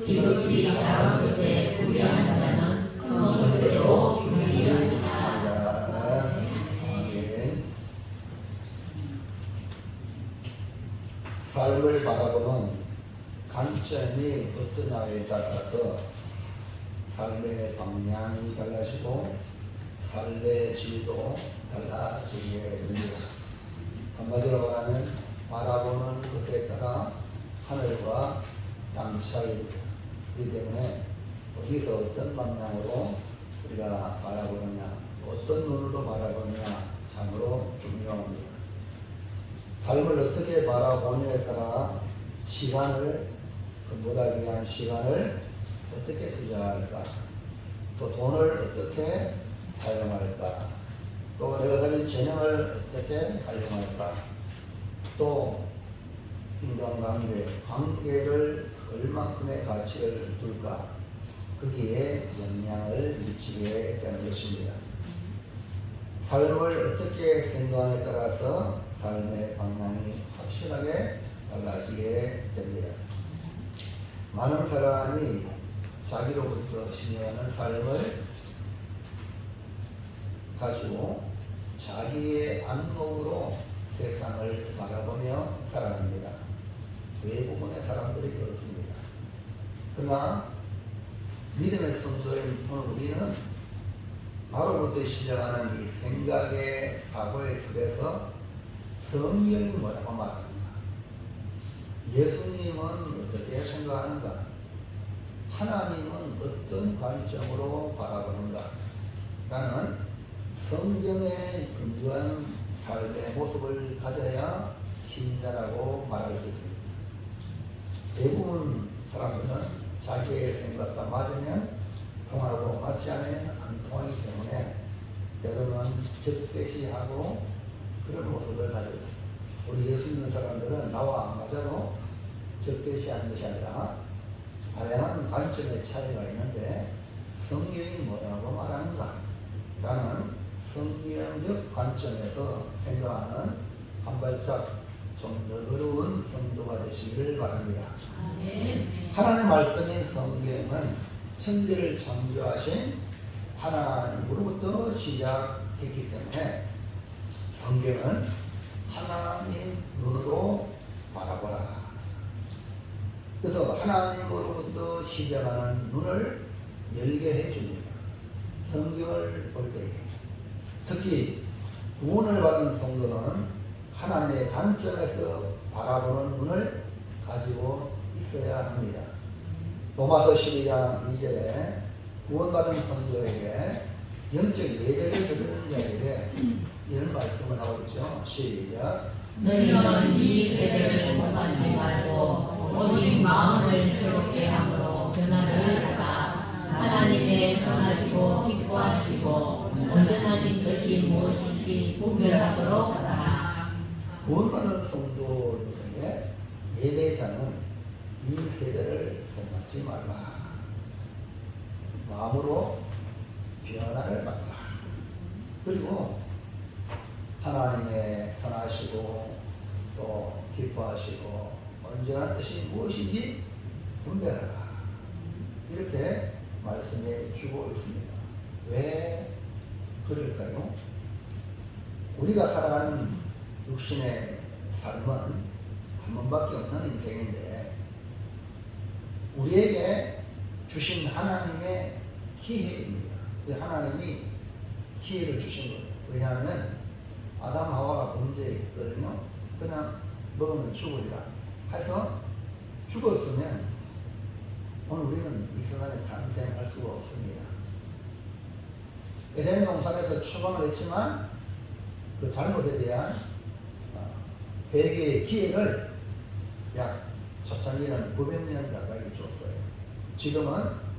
지극히 작은 것에 구비하는 자는 큰 것으로 아멘. 삶을 바라보는 관점이 어떠냐에 따라서 삶의 방향이 달라지고 삶의 질도 달라지게 됩니다. 한마디로 말하면 바라보는 것에 따라 하늘과 땅 차이입니다. 그렇기 때문에 어디서 어떤 방향으로 우리가 바라보느냐, 어떤 눈으로 바라보느냐 참으로 중요합니다. 삶을 어떻게 바라보느냐에 따라 시간을, 그보다 귀한 시간을 어떻게 투자할까, 또 돈을 어떻게 사용할까, 또 내가 가진 재능을 어떻게 활용할까, 또 인간관계, 관계를 얼만큼의 가치를 둘까, 거기에 영향을 미치게 되는 것입니다. 삶을 어떻게 생각하느냐에 따라서 삶의 방향이 확실하게 달라지게 됩니다. 많은 사람이 자기로부터 신뢰하는 삶을 가지고 자기의 안목으로 세상을 바라보며 살아갑니다. 대부분의 사람들이 그렇습니다. 그러나 믿음의 성도인 우리는 바로부터 시작하는 이 생각의 사고의 틀에서 성경이 뭐라고 말합니까? 예수님은 어떻게 생각하는가? 하나님은 어떤 관점으로 바라보는가? 라는 성경에 근거한 삶의 모습을 가져야 신자라고 말할 수 있습니다. 대부분 사람들은 자기의 생각과 맞으면 통하고 맞지 않으면 안 통하기 때문에 때로는 적대시하고 그런 모습을 가지고 있습니다. 우리 예수 믿는 사람들은 나와 안 맞아도 적대시하는 것이 아니라 다양한 관점의 차이가 있는데 성경이 뭐라고 말하는가 라는 성경적 관점에서 생각하는 한 발짝 좀 너그러운 성도가 되시기를 바랍니다. 하나님의 말씀인 성경은 천지를 창조하신 하나님으로부터 시작했기 때문에 성경은 하나님 눈으로 바라보라. 그래서 하나님으로부터 시작하는 눈을 열게 해줍니다. 성경을 볼 때에 특히 구원을 받은 성도는 하나님의 관점에서 바라보는 눈을 가지고 있어야 합니다. 로마서 12장 2절에 구원받은 성도에게 영적 예배를 드리는 자에게 이런 말씀을 하고 있죠. 시작. 너희는 이 세대를 본받지 말고 오직 마음을 새롭게 함으로 변화를 받아 하나님의 선하시고 기뻐하시고 온전하신 것이 무엇인지 분별하도록 하라. 구원받은 성도들에게 예배자는 이 세대를 본받지 말라. 마음으로 변화를 받아라. 그리고 하나님의 선하시고 또 기뻐하시고 온전한 뜻이 무엇인지 분별하라. 이렇게 말씀해 주고 있습니다. 왜 그럴까요? 우리가 살아가는 육신의 삶은 한 번밖에 없는 인생인데 우리에게 주신 하나님의 기회입니다. 하나님이 기회를 주신 거예요. 왜냐하면 아담 하와가 범죄했거든요. 그냥 먹으면 죽으리라 해서 죽었으면 오늘 우리는 이 세상에 탄생할 수가 없습니다. 에덴 동산에서 추방을 했지만 그 잘못에 대한 회개의 기회를 약 초창기는 900년 가까이 줬어요. 지금은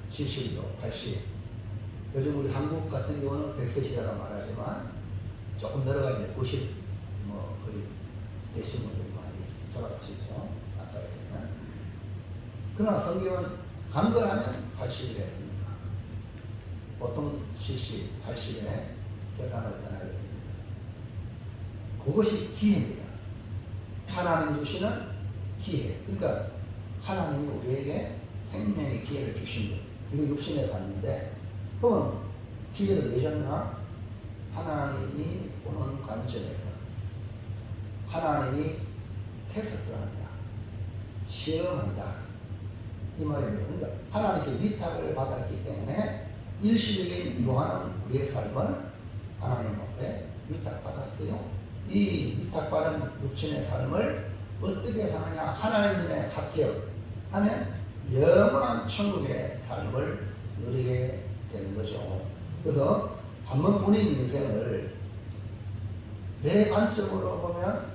70도, 80. 요즘 우리 한국 같은 경우는 100세 시대라 말하지만 조금 내려가면 90, 거의 되신 분들이 많이 돌아가시죠. 아까에 되면. 그러나 성경은 강건하면 80이 됐으니까 보통 70, 80에 세상을 떠나게 됩니다. 그것이 기회입니다. 하나님 주시는 기회. 그러니까 하나님이 우리에게 생명의 기회를 주신 거예요. 이게 육신의 삶인데, 그러면 기회를 왜 줬나? 하나님이 보는 관점에서 하나님이 테스트한다, 시험한다, 이 말입니다. 그러니까 하나님께 위탁을 받았기 때문에 일시적인 요한은 우리의 삶을 하나님 앞에 위탁받았어요. 이 위탁받은 육신의 삶을 어떻게 사느냐? 하나님의 합격하면 영원한 천국의 삶을 누리게 되는 거죠. 그래서 한번 본인 인생을 내 관점으로 보면,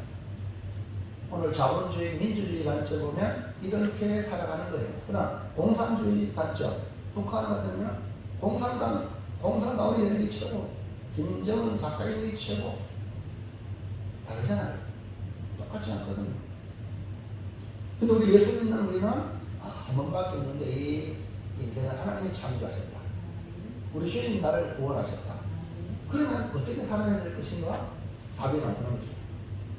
오늘 자본주의, 민주주의 관점 보면 이렇게 살아가는 거예요. 그러나 공산주의 관점, 북한 같으면 공산당이 이렇게 치고 김정은 가까이 이렇게 치고 다르잖아요. 똑같지 않거든요. 근데 우리 예수 믿는 우리는 한 번밖에 없는데 이 인생은 하나님이 창조하셨다. 우리 주님 나를 구원하셨다. 그러면 어떻게 살아야 될 것인가? 답이 나오는 거죠.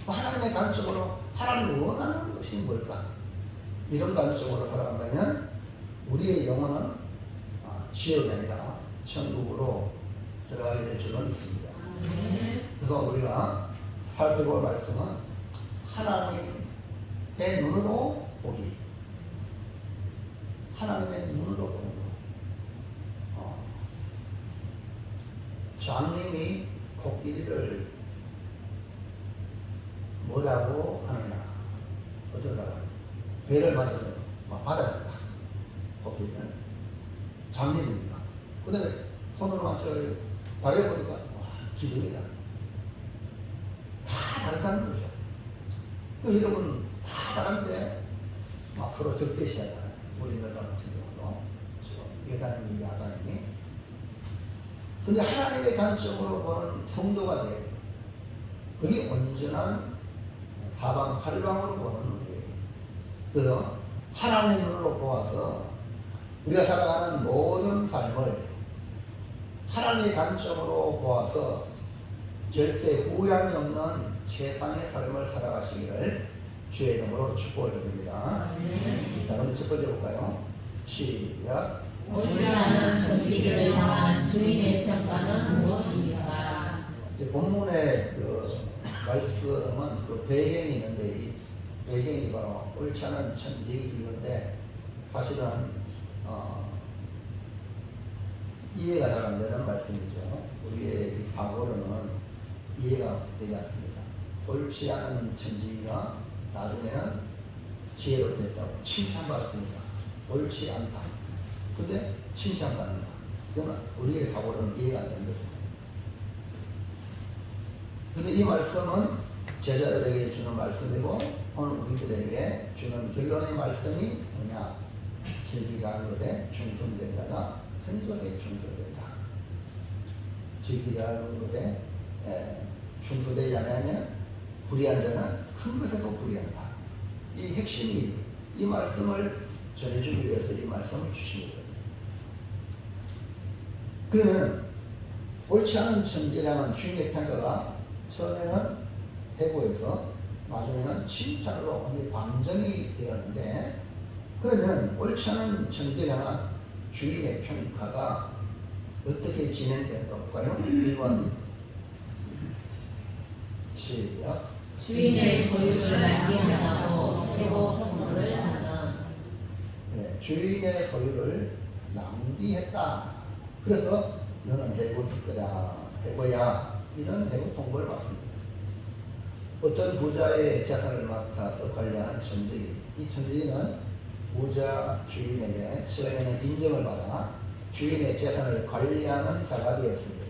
하나님의 관점으로 하나님을 원하는 것이 뭘까? 이런 관점으로 살아간다면 우리의 영혼은 지옥이 아니라 천국으로 들어가게 될 줄은 믿습니다. 그래서 우리가 살펴볼 말씀은 하나님의 눈으로 보기, 하나님의 눈으로 보는 것. 장님이 코끼리를 뭐라고 하느냐? 어떤 사람 배를 맞으면 받아간다. 코끼리는 장님이니까. 그 다음에 손으로 맞춰 다리를 보니까 기둥이다. 다 다르다는 거죠. 여러분 다 다른데 서로 적대시 하잖아요. 우리나라 같은 경우도 지금 여자님이 야자님이. 근데 하나님의 관점으로 보는 성도가 돼야 돼요. 그게 온전한 사방팔방으로 보는 우리예요. 그래서 하나님의 눈으로 보아서 우리가 살아가는 모든 삶을 하나님의 관점으로 보아서 절대 후회함이 없는 최상의 삶을 살아가시기를 주의 이름으로 축복을 드립니다. 자, 그럼 첫 번째 볼까요? 시작. 오지 않은 정직을 향한 주인의 평가는 무엇입니까? 본문의 그 말씀은 그 배경이 있는데, 이 배경이 바로 옳지 않은 천직의 비유인데, 사실은 이해가 잘 안 되는 말씀이죠. 우리의 이 사고로는 이해가 되지 않습니다. 옳지 않은 천지가 나중에는 지혜로 됐다고 칭찬받았으니까 옳지 않다. 근데 칭찬받는다. 이건 우리의 사고로는 이해가 안 되는 거죠. 근데 이 말씀은 제자들에게 주는 말씀이고, 오늘 우리들에게 주는 결론의 말씀이 뭐냐? 질기 작은 것에 충성된 자가 큰 것에 충성된다. 질기 작은 것에 충성되지 않으면 불의한 자는 큰 것에도 불의한다. 이 핵심이 이 말씀을 전해주기 위해서 이 말씀을 주신 거예요. 그러면 옳지 않은 천지라는 주인의 평가가 처음에는 해고해서 나중에는 칭찬으로 반전이 되었는데, 그러면 옳지 않은 천지라는 주인의 평가가 어떻게 진행된 걸까요? 1번 시작. 주인의 소유를 낭비한다고 해고 통보를 하던. 주인의 소유를 낭비했다. 그래서 너는 해고일 거다. 해고야. 이런 해고 통보를 받습니다. 어떤 부자의 재산을 맡아서 관리하는 천직이, 이 천직은 부자 주인에게 처음에는 인정을 받아 주인의 재산을 관리하는 자가 되었습니다.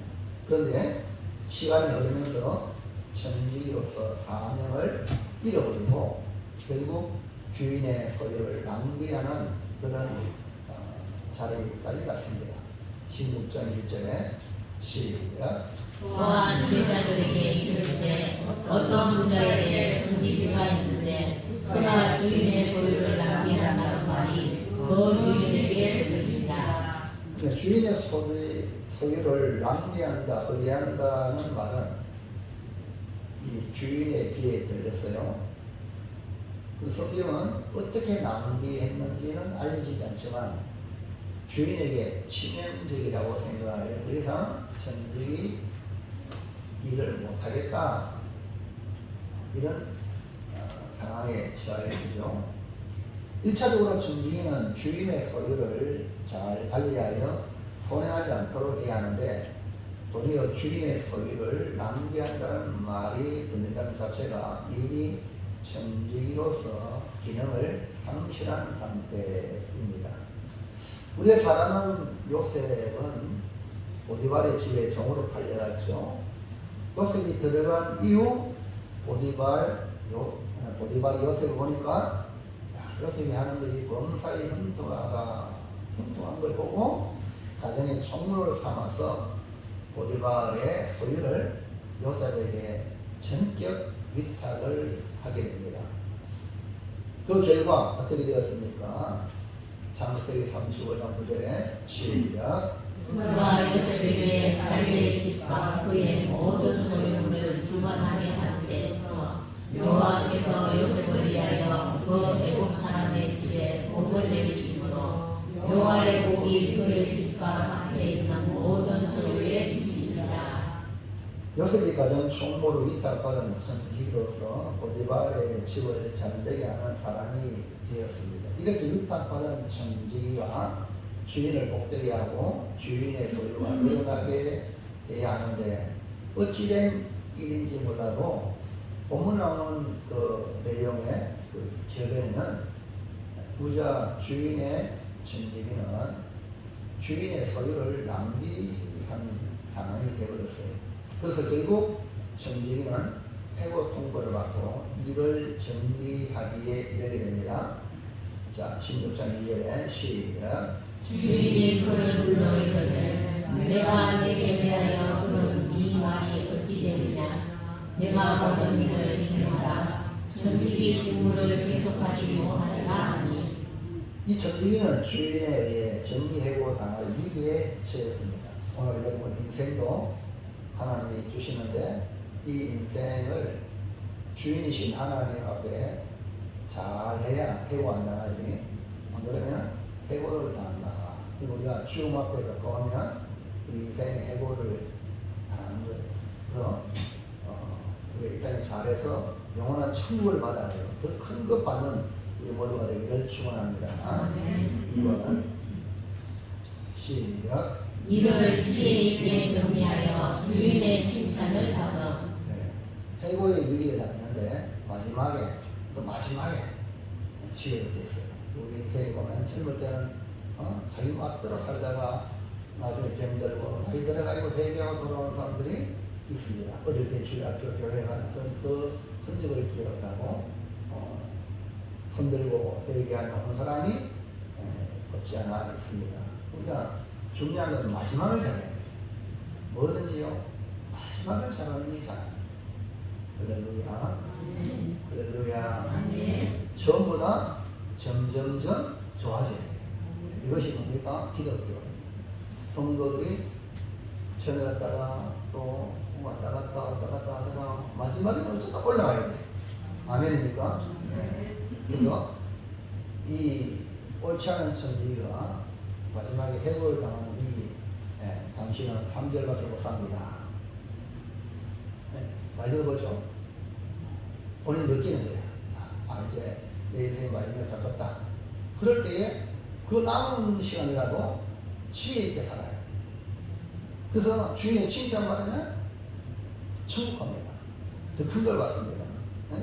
그런데 시간이 흐르면서 천직으로서 사명을 잃어버리고 결국 주인의 소유를 낭비하는 그런 자리까지 갔습니다. 16장 1절에 시작. 또한 제자들에게 이르시되 어떤 부자에게 천지비가 있는데 그가 주인의 소유를 낭비한다는 말이 그 주인에게 들립니다. 주인의 소유를 낭비한다, 허비한다는 말은 이 주인의 귀에 들렸어요. 그 성경은 어떻게 낭비했는지는 알려지지 않지만 주인에게 치명적이라고 생각하여 더 이상 천직이 일을 못하겠다 이런 상황에 처하게 되죠. 1차적으로 천직인은 주인의 소유를 잘 관리하여 손해하지 않도록 해야 하는데 도리어 주인의 소유를 낭비한다는 말이 들린다는 자체가 이미 천직이로서 기능을 상실한 상태입니다. 우리가 잘 아는 요셉은 보디발의 집에 종으로 팔려갔죠. 요셉이 들어간 이후 보디발이 요셉을 보니까 요셉이 하는 것이 범사에 형통한 걸 보고 가정의 총무를 삼아서 보디발의 소유를 요셉에게 전격 위탁을 하게 됩니다. 그 결과 어떻게 되었습니까? 창세기 35장 9절에 시작. 그가 요셉에게 자기의 집과 그의 모든 소유물을 주관하게 할 때부터 여호와께서 요셉을 위하여 그 애국 사람의 집에 복을 내리심으로 여호와의 복이 그의 집과 밖에 있는 모든 소유에 미치니라. 요셉이 가진 총무로 위탁받은 천직으로서 보디발의 집을 잘되게 하는 사람이 되었습니다. 이렇게 위탁받은 천직이와 주인을 복되게 하고 주인의 소유가 늘어나게 해야 하는데 어찌된 일인지 몰라도 본문에 나오는 그 내용의 그 저변에는 부자 주인의 천직이는 주인의 소유를 낭비한 상황이 되어버렸어요. 그래서 결국 천직인은 해고 통보를 받고 일을 정리하기에 이르게 됩니다. 자, 16장 2절에 시작. 주인이 그를 불러 이르되 내가 내게 대하여 들은 이 말이 어찌 되느냐. 내가 모든 일을 희생하라. 천직이 직무를 계속하지 못하리라 하니. 이 천직인은 주인에 의해 정리해고 당할 위기에 처했습니다. 오늘 여러분 인생도 하나님이 주시는데 이 인생을 주인이신 하나님 앞에 잘 해야 해고 안 당하지. 안 그러면 해고를 당한다. 우리가 죽음 앞에 가까우면 우리 인생의 해고를 당하는 거예요. 그래서 우리가 이 땅에 잘해서 영원한 천국을 받아야 해요. 더 큰 것 받는 우리 모두가 되기를 축원합니다. 2번 시작. 이를 지혜 있게 정리하여 주인의 칭찬을 받아. 네. 해고의 위기에 당했는데 마지막에 지혜를 돼 있어요. 우리 인생에 보면 젊을 때는 자기 맛대로 살다가 나중에 병들고 나이 들어가지고 회개하고 돌아온 사람들이 있습니다. 어릴 때 주일학교 교회 갔던 그 흔적을 기억하고 흔들고 회개하는 사람이 없지 않아 있습니다. 우리가 중요한 건 마지막을 잘해야 돼요. 뭐든지요, 마지막을 잘하는 게 잘해요. 할렐루야. 할렐루야. 처음보다 점점점 좋아져야 돼요. 이것이 뭡니까? 기독교. 성도들이 전에 갔다가 또 왔다 갔다 하다가 마지막에는 어쩌다 올라가야 돼요. 아멘입니까? 네. 그래서 이 옳지 않은 천지가 마지막에 해고를 당하는 위기, 당신은 3개월밖에 못 삽니다. 많이 들어보죠? 본인 느끼는 거예요. 이제 내 인생이 마지막에 가깝다. 그럴 때에 그 남은 시간이라도 지혜 있게 살아요. 그래서 주인의 칭찬받으면 천국 갑니다. 더 큰 걸 받습니다.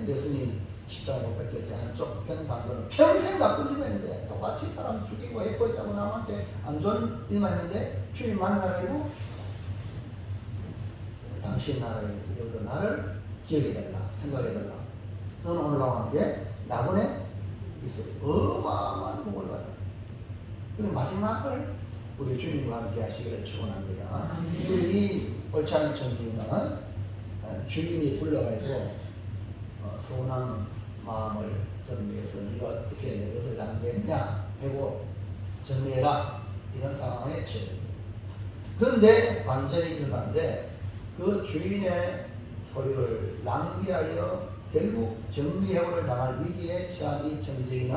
예수님 십자가 못 뺏길 때 한쪽 편상도는 평생 나쁜 짓 했는데 똑같이 사람 죽이고 해코지하고 남한테 안 좋은 일만 했는데 주님 만나가지고 당신 나라에 우리도 나를 기억해달라, 생각해달라. 너는 오늘 나와 함께 낙원에 있어. 어마어마한 복을 받아. 그리고 마지막을 우리 주님과 함께 하시기를 축원합니다. 이 옳지 않은 천지는 주인이 불러가지고 서운한 마음을 정리해서 네가 어떻게 내 것을 낭비했느냐 하고 정리해라, 이런 상황에 처해집니다. 그런데 반전이 일어나는데 그 주인의 소유를 낭비하여 결국 정리해고를 당할 위기에 처한 이 청지기는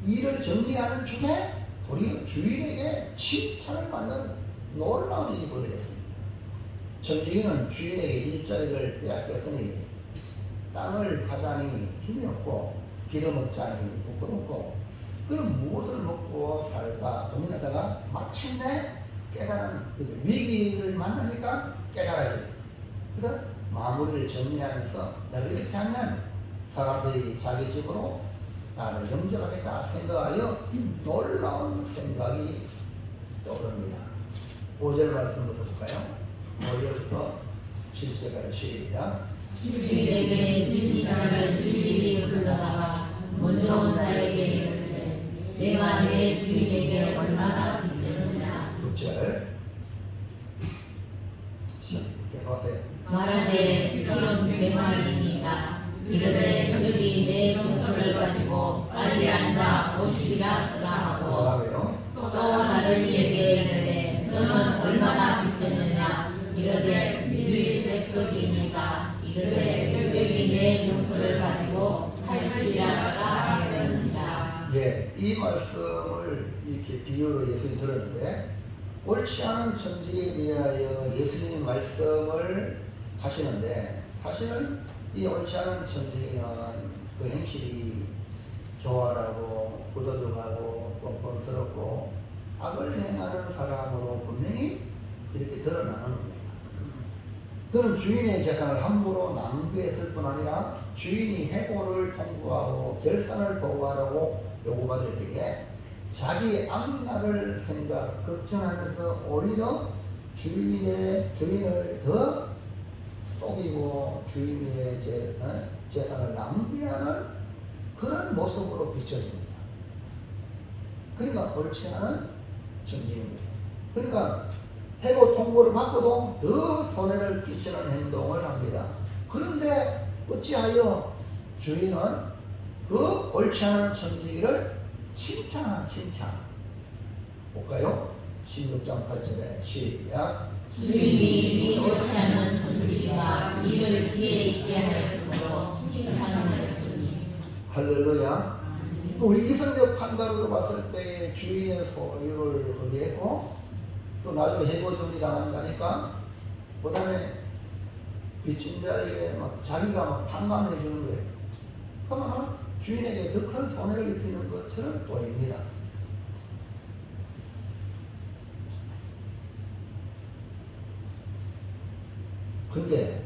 이를 정리하는 중에 도리어 주인에게 칭찬을 받는 놀라운 일이 벌어졌습니다. 청지기는 주인에게 일자리를 빼앗겼으니 땅을 파자니 힘이 없고 빌어먹자니 부끄럽고 그럼 무엇을 먹고 살까 고민하다가 마침내 깨달은 위기를 만나니까 깨달아요. 그래서 마무리를 정리하면서 내가 이렇게 하면 사람들이 자기 집으로 나를 영접하겠다 생각하여 놀라운 생각이 떠오릅니다. 5절 말씀부터 볼까요? 5절부터 7절까지 시작. 주인에게 믿긴 자를 일일이 불러다가 먼저 온 자에게 이르되 내가 내 주인에게 얼마나 빚졌느냐. 6절 계속하세요. 말하되 기름 100마리입니다. 이르되 여기 내 종소를 가지고 빨리 앉아 50이라 쓰라 하고 뭐라고요? 또 다른 이에게 이르되 너는 얼마나 빚졌느냐. 이르되 100석입니다. 이르되 여기 내 종소를 가지고 80이라 쓰라 하였는지라. 예, 이 말씀을 이렇게 비유로 예수님 들었는데 옳지 않은 청지기에 대하여 예수님이 말씀을 하시는데 사실은 이 옳지 않은 청지기는 그 행실이 교활하고 부도덕하고 뻔뻔스럽고 악을 행하는 사람으로 분명히 이렇게 드러나는 겁니다. 그는 주인의 재산을 함부로 낭비했을 뿐 아니라 주인이 해고를 통보하고 결산을 보고하라고 요구받을 때에 자기 악랄을 걱정하면서 오히려 주인을 더 속이고 주인의 재산을 낭비하는 그런 모습으로 비춰집니다. 그러니까 옳지 않은 정직입니다. 그러니까 해고 통보를 받고도 더 손해를 끼치는 행동을 합니다. 그런데 어찌하여 주인은 그 옳지 않은 청지기를 칭찬. 볼까요? 16장 8절에 시작. 주인이 이 옳지 않은 청지기가 이를 지혜 있게 하였으므로 칭찬하였으니. 할렐루야. 우리 이성적 판단으로 봤을 때 주인의 소유를 허비했고 또 나중에 해고 정리당한 자니까 그 다음에 빚진 자에게 막 자기가 막 탕감해 주는 거예요. 그러면 주인에게 더 큰 손해를 입히는 것처럼 보입니다. 근데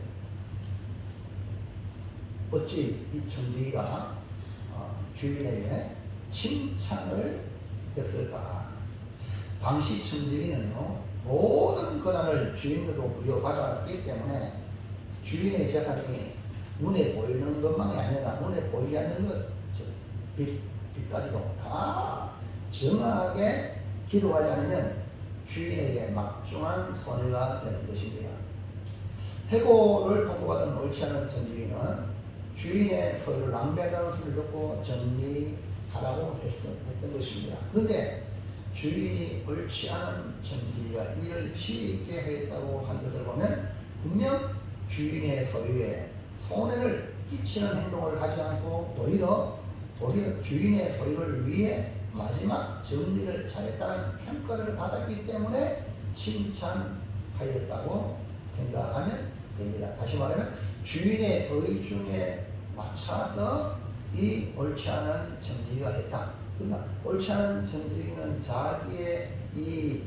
어찌 이 청지기가 주인에게 칭찬을 했을까? 당시 청지기는요 모든 권한을 주인으로 부여받았기 때문에 주인의 재산이 눈에 보이는 것만이 아니라 눈에 보이지 않는 것, 빚까지도 다 정확하게 기록하지 않으면 주인에게 막중한 손해가 되는 것입니다. 해고를 통보받은 옳지 않은 청지기는 주인의 소유를 낭비한다는 소리를 듣고 정리하라고 했던 것입니다. 그런데 주인이 옳지 않은 청지기가 이를 지혜 있게 했다고 한 것을 보면 분명 주인의 소유에 손해를 끼치는 행동을 하지 않고 오히려 주인의 소유를 위해 마지막 정리를 잘했다는 평가를 받았기 때문에 칭찬하였다고 생각하면 됩니다. 다시 말하면 주인의 의중에 맞춰서 이 옳지 않은 청지기가 했다. 그러니까 옳지 않은 청지기는 자기의 이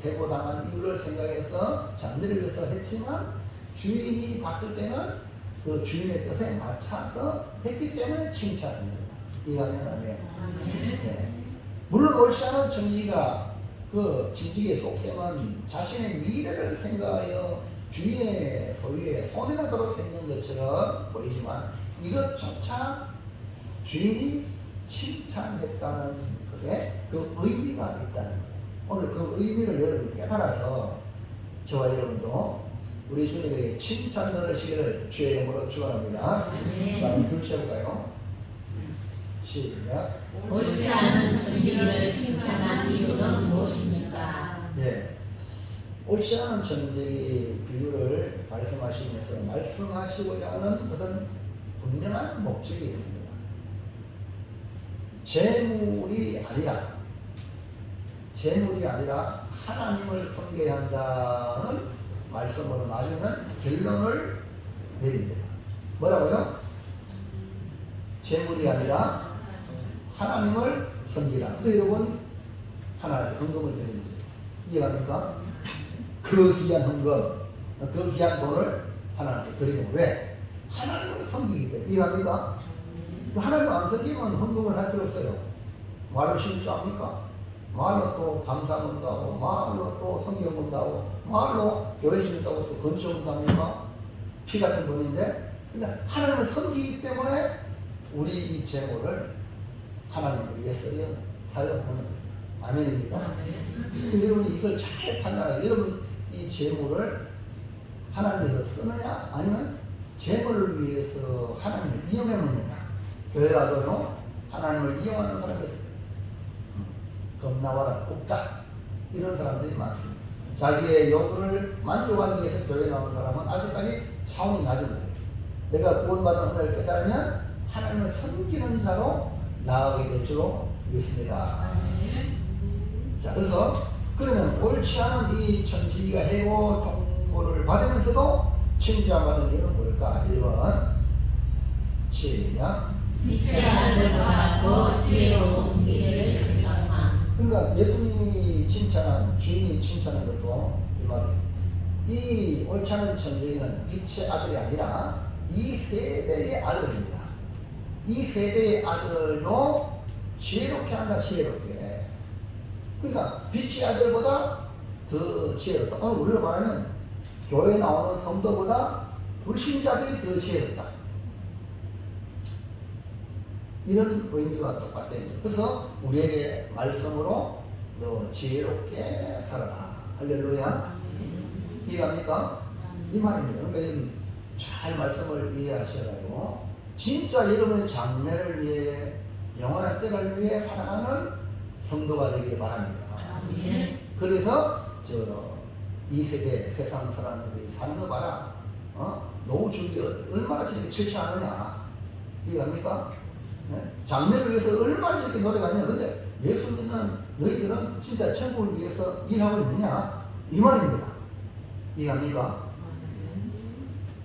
해고당한 이유를 생각해서 잠들기 위해서 했지만 주인이 봤을 때는 그 주인의 뜻에 맞춰서 했기 때문에 칭찬합니다. 이해하면 아멘. 예. 물론 옳지 않은 청지기가 그 청지기의 속셈은 자신의 미래를 생각하여 주인의 소유에 손해나도록 했는 것처럼 보이지만 이것조차 주인이 칭찬했다는 것에 그 의미가 있다는 거예요. 오늘 그 의미를 여러분이 깨달아서 저와 여러분도 우리 주님에게 칭찬 들으시기를 주의 이름으로 축원합니다. 자, 그럼 둘째 해볼까요? 시작. 옳지 않은 청지기를 칭찬한 이유는 무엇입니까? 예. 옳지 않은 청지기 비유를 말씀하시면서 말씀하시고자 하는 것은 분명한 목적이 있습니다. 재물이 아니라 하나님을 섬겨야 한다는 말씀으로 나중에는 결론을 내립니다. 뭐라고요? 재물이 아니라 하나님을 섬기라. 그래서 여러분 하나님께 헌금을 드립니다. 이해갑니까? 그 귀한 헌금, 그 귀한 돈을 하나님께 드리는 왜? 하나님을 섬기기 때문에. 이해갑니까? 하나님을 안 섬기면 헌금을 할 필요 없어요. 말로 실조합니까? 말로 또 감사금도 하고, 말로 또 성경금도 하고, 말로 교회 준다고 또 건축금도 합니까? 피 같은 분인데, 근데 하나님을 섬기기 때문에 우리 이 재물을 하나님을 위해서 사용하는 거예요. 아멘입니까? 여러분이 이걸 잘 판단해요. 여러분 이 재물을 하나님을 위해서 쓰느냐, 아니면 재물을 위해서 하나님을 이용해 놓느냐. 교회 와도요, 하나님을 이용하는 사람이 있어요. 겁나와라, 굽다. 이런 사람들이 많습니다. 자기의 욕구를 만족하기 위해서 교회 나오는 사람은 아직까지 차원이 낮은 거예요. 내가 구원받은 은혜를 깨달으면 하나님을 섬기는 자로 나아가게 될 줄로 믿습니다. 자, 그래서 그러면 옳지 않은 이 천지기가 해고 통보를 받으면서도 칭찬받은 이유는 뭘까? 1번 시작. 빛의 아들보다 더 지혜로운 미래를 생각함. 그러니까 예수님이 칭찬한, 주인이 칭찬한 것도 이 말이에요. 이 옳지 않은 천지기는 빛의 아들이 아니라 이 세대의 아들입니다. 이 세대의 아들도 지혜롭게 한다. 지혜롭게. 그러니까 빛의 아들보다 더 지혜롭다. 우리가 말하면 교회 나오는 성도보다 불신자들이 더 지혜롭다. 이런 의미가 똑같아요. 그래서 우리에게 말씀으로 너 지혜롭게 살아라. 할렐루야. 이해갑니까? 이 말입니다. 그러니까 잘 말씀을 이해하셔가지고 진짜 여러분의 장래를 위해, 영원한 때를 위해 살아가는 성도가 되기를 바랍니다. 그래서 이 세대 세상 사람들이 사는 거 봐라. 노후 준비 얼마나 저렇게 철저하느냐. 이해갑니까? 네? 장래를 위해서 얼마나 저렇게 노력하냐. 근데 예수 믿는 너희들은 진짜 천국을 위해서 일하고 있느냐. 이 말입니다. 이해갑니까?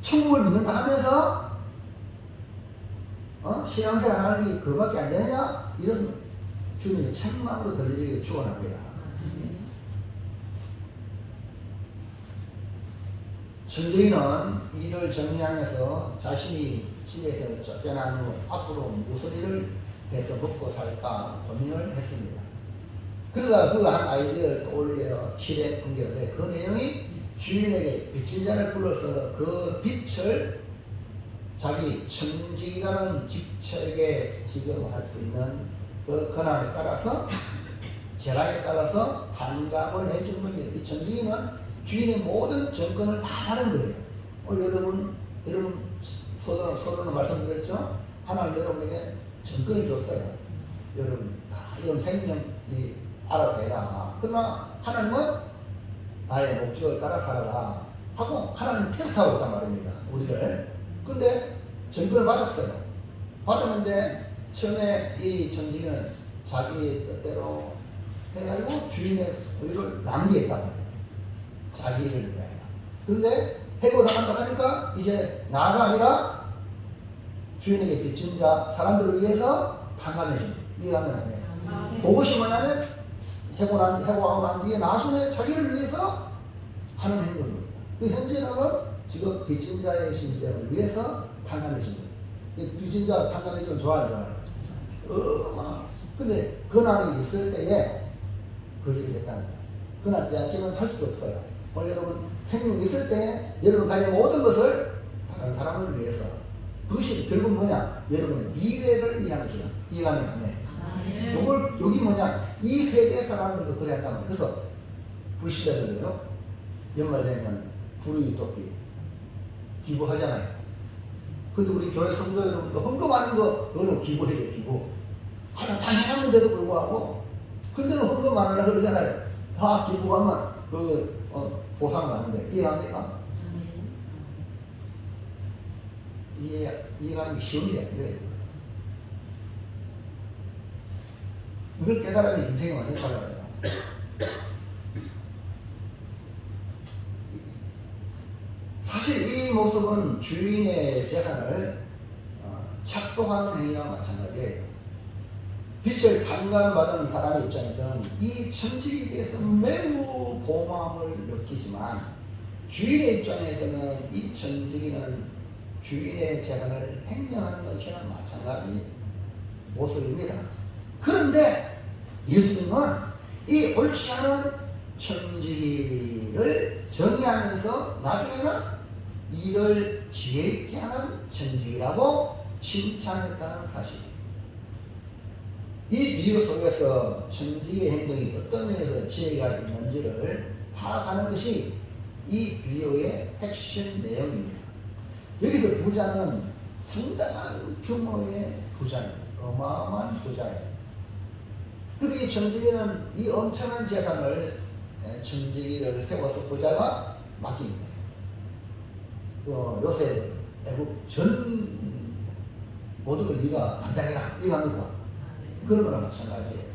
천국을 믿는다 하면서 신앙생활 하는 게 그거밖에 안 되느냐? 이런 주님의 천망으로 들리게 축원합니다. 천재인은 일을 정리하면서 자신이 집에서 쫓겨난 후 앞으로 무슨 일을 해서 먹고 살까 고민을 했습니다. 그러다가 그가 한 아이디어를 떠올려 실행 옮겼는데 그 내용이 주인에게 빚진자를 불러서 그 빚을 자기 청직이라는 직책에 지급할 수 있는 그 권한에 따라서 재량에 따라서 단감을 해주는 겁니다. 이 청직이는 주인의 모든 정권을 다 받은 거예요. 오늘 여러분 서로는 말씀드렸죠? 하나님 여러분에게 정권을 줬어요. 여러분 생명이 알아서 해라. 그러나 하나님은 나의 목적을 따라 살아라 하고 하나님 테스트하고 있단 말입니다. 우리를. 근데 정권을 받았어요. 받았는데 처음에 이 정직이는 자기의 뜻대로 해가지고 주인의 소유를 낭비했단 말이에요. 자기를 위하여. 근데 해고 당한다 하니까 이제 나가 아니라 주인에게 빚진 자 사람들을 위해서 탕감해줍니다. 이해하면 안 돼요. 그것이 뭐냐면 해고하고 난 뒤에 나중에 자기를 위해서 하는 행동입니다. 그 현재는 지금 빚진 자의 심정을 위해서 탕감해준 거예요. 빚진 자 탕감해주면 좋아요. 근데 근한이 있을 때에 그 일을 했다는 거예요. 그날 빼앗기면 할 수도 없어요. 오늘 여러분 생명이 있을 때 여러분 가진 모든 것을 다른 사람을 위해서, 그것이 결국 뭐냐? 여러분의 미래를 위한 것이다. 이해가면 안 돼. 여기 뭐냐? 이 세대 사람들도 그래야 한단 말이에요. 그래서 불신자들도요, 연말 되면 불의토끼 기부하잖아요. 근데 우리 교회 성도 여러분도 헌금하는 거 그걸로 기부해줘요. 기부. 하나 단 해놨는데도 불구하고 근데도 헌금 안 하려고 그러잖아요. 다 기부하면 보상 받는데 이해합니까? 이해가는 게 쉬운 일이 아닌데 이걸 깨달으면 인생이 완전히 달라져요. 사실 이 모습은 주인의 재산을 착복하는 행위와 마찬가지예요. 빛을 감감받은 사람의 입장에서는 이 천직에 대해서 매우 고마움을 느끼지만 주인의 입장에서는 이 천직이는 주인의 재산을 횡령하는 것이나 마찬가지 모습입니다. 그런데 예수님은 이 옳지 않은 천지기를 정의하면서 나중에는 이를 지혜 있게 하는 천지기라고 칭찬했다는 사실입니다. 이 비유 속에서 천지기의 행동이 어떤 면에서 지혜가 있는지를 파악하는 것이 이 비유의 핵심 내용입니다. 여기서 부자는 상당한 규모의 부자입니다. 어마어마한 부자예요. 그래서 이 천지기는 이 엄청난 재산을 천지기를 세워서 부자가 맡깁니다. 요새 애국 전 모든 걸 네가 담당해라 이거 합니까? 그런 거랑 마찬가지예요.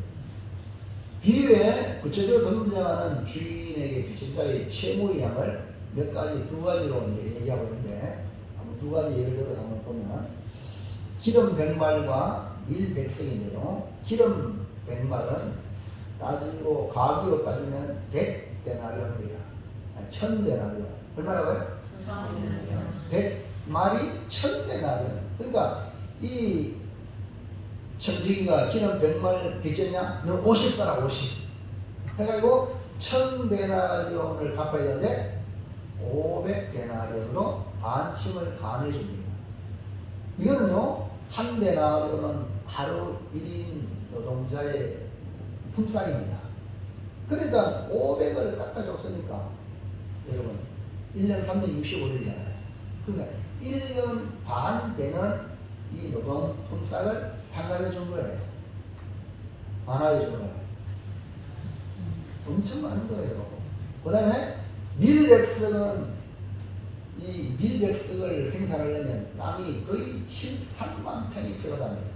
비유에 구체적으로 등장하는 주인에게 빚진 자의 채무의 양을 몇 가지 두 가지로 얘기하고 있는데 한번 두 가지 예를 들어서 한번 보면 기름 100말과 밀 100색인데요. 기름 100말은 따지고 가격으로 따지면 100데나리온입니다. 1000데나리온. 얼마라고요? 100말이 1000데나리온. 그러니까 이 천지기가 기름 100말 빚졌냐? 너 50가라 50. 해가지고 1000데나리온을 갚아야 되는데 500데나리온으로 반침을 감해줍니다. 이거는요, 한 데나리온은 하루 1인 노동자의 품삯입니다. 그러니까 500을 깎아줬으니까 여러분 1년 365일이잖아요. 그러니까 1년 반 되는 이 노동 품삯을 환갑해 준 거예요. 완화해 준 거예요. 엄청 많은 거예요. 그 다음에 밀백석은 이 밀백석을 생산하려면 땅이 거의 13만 평이 필요합니다.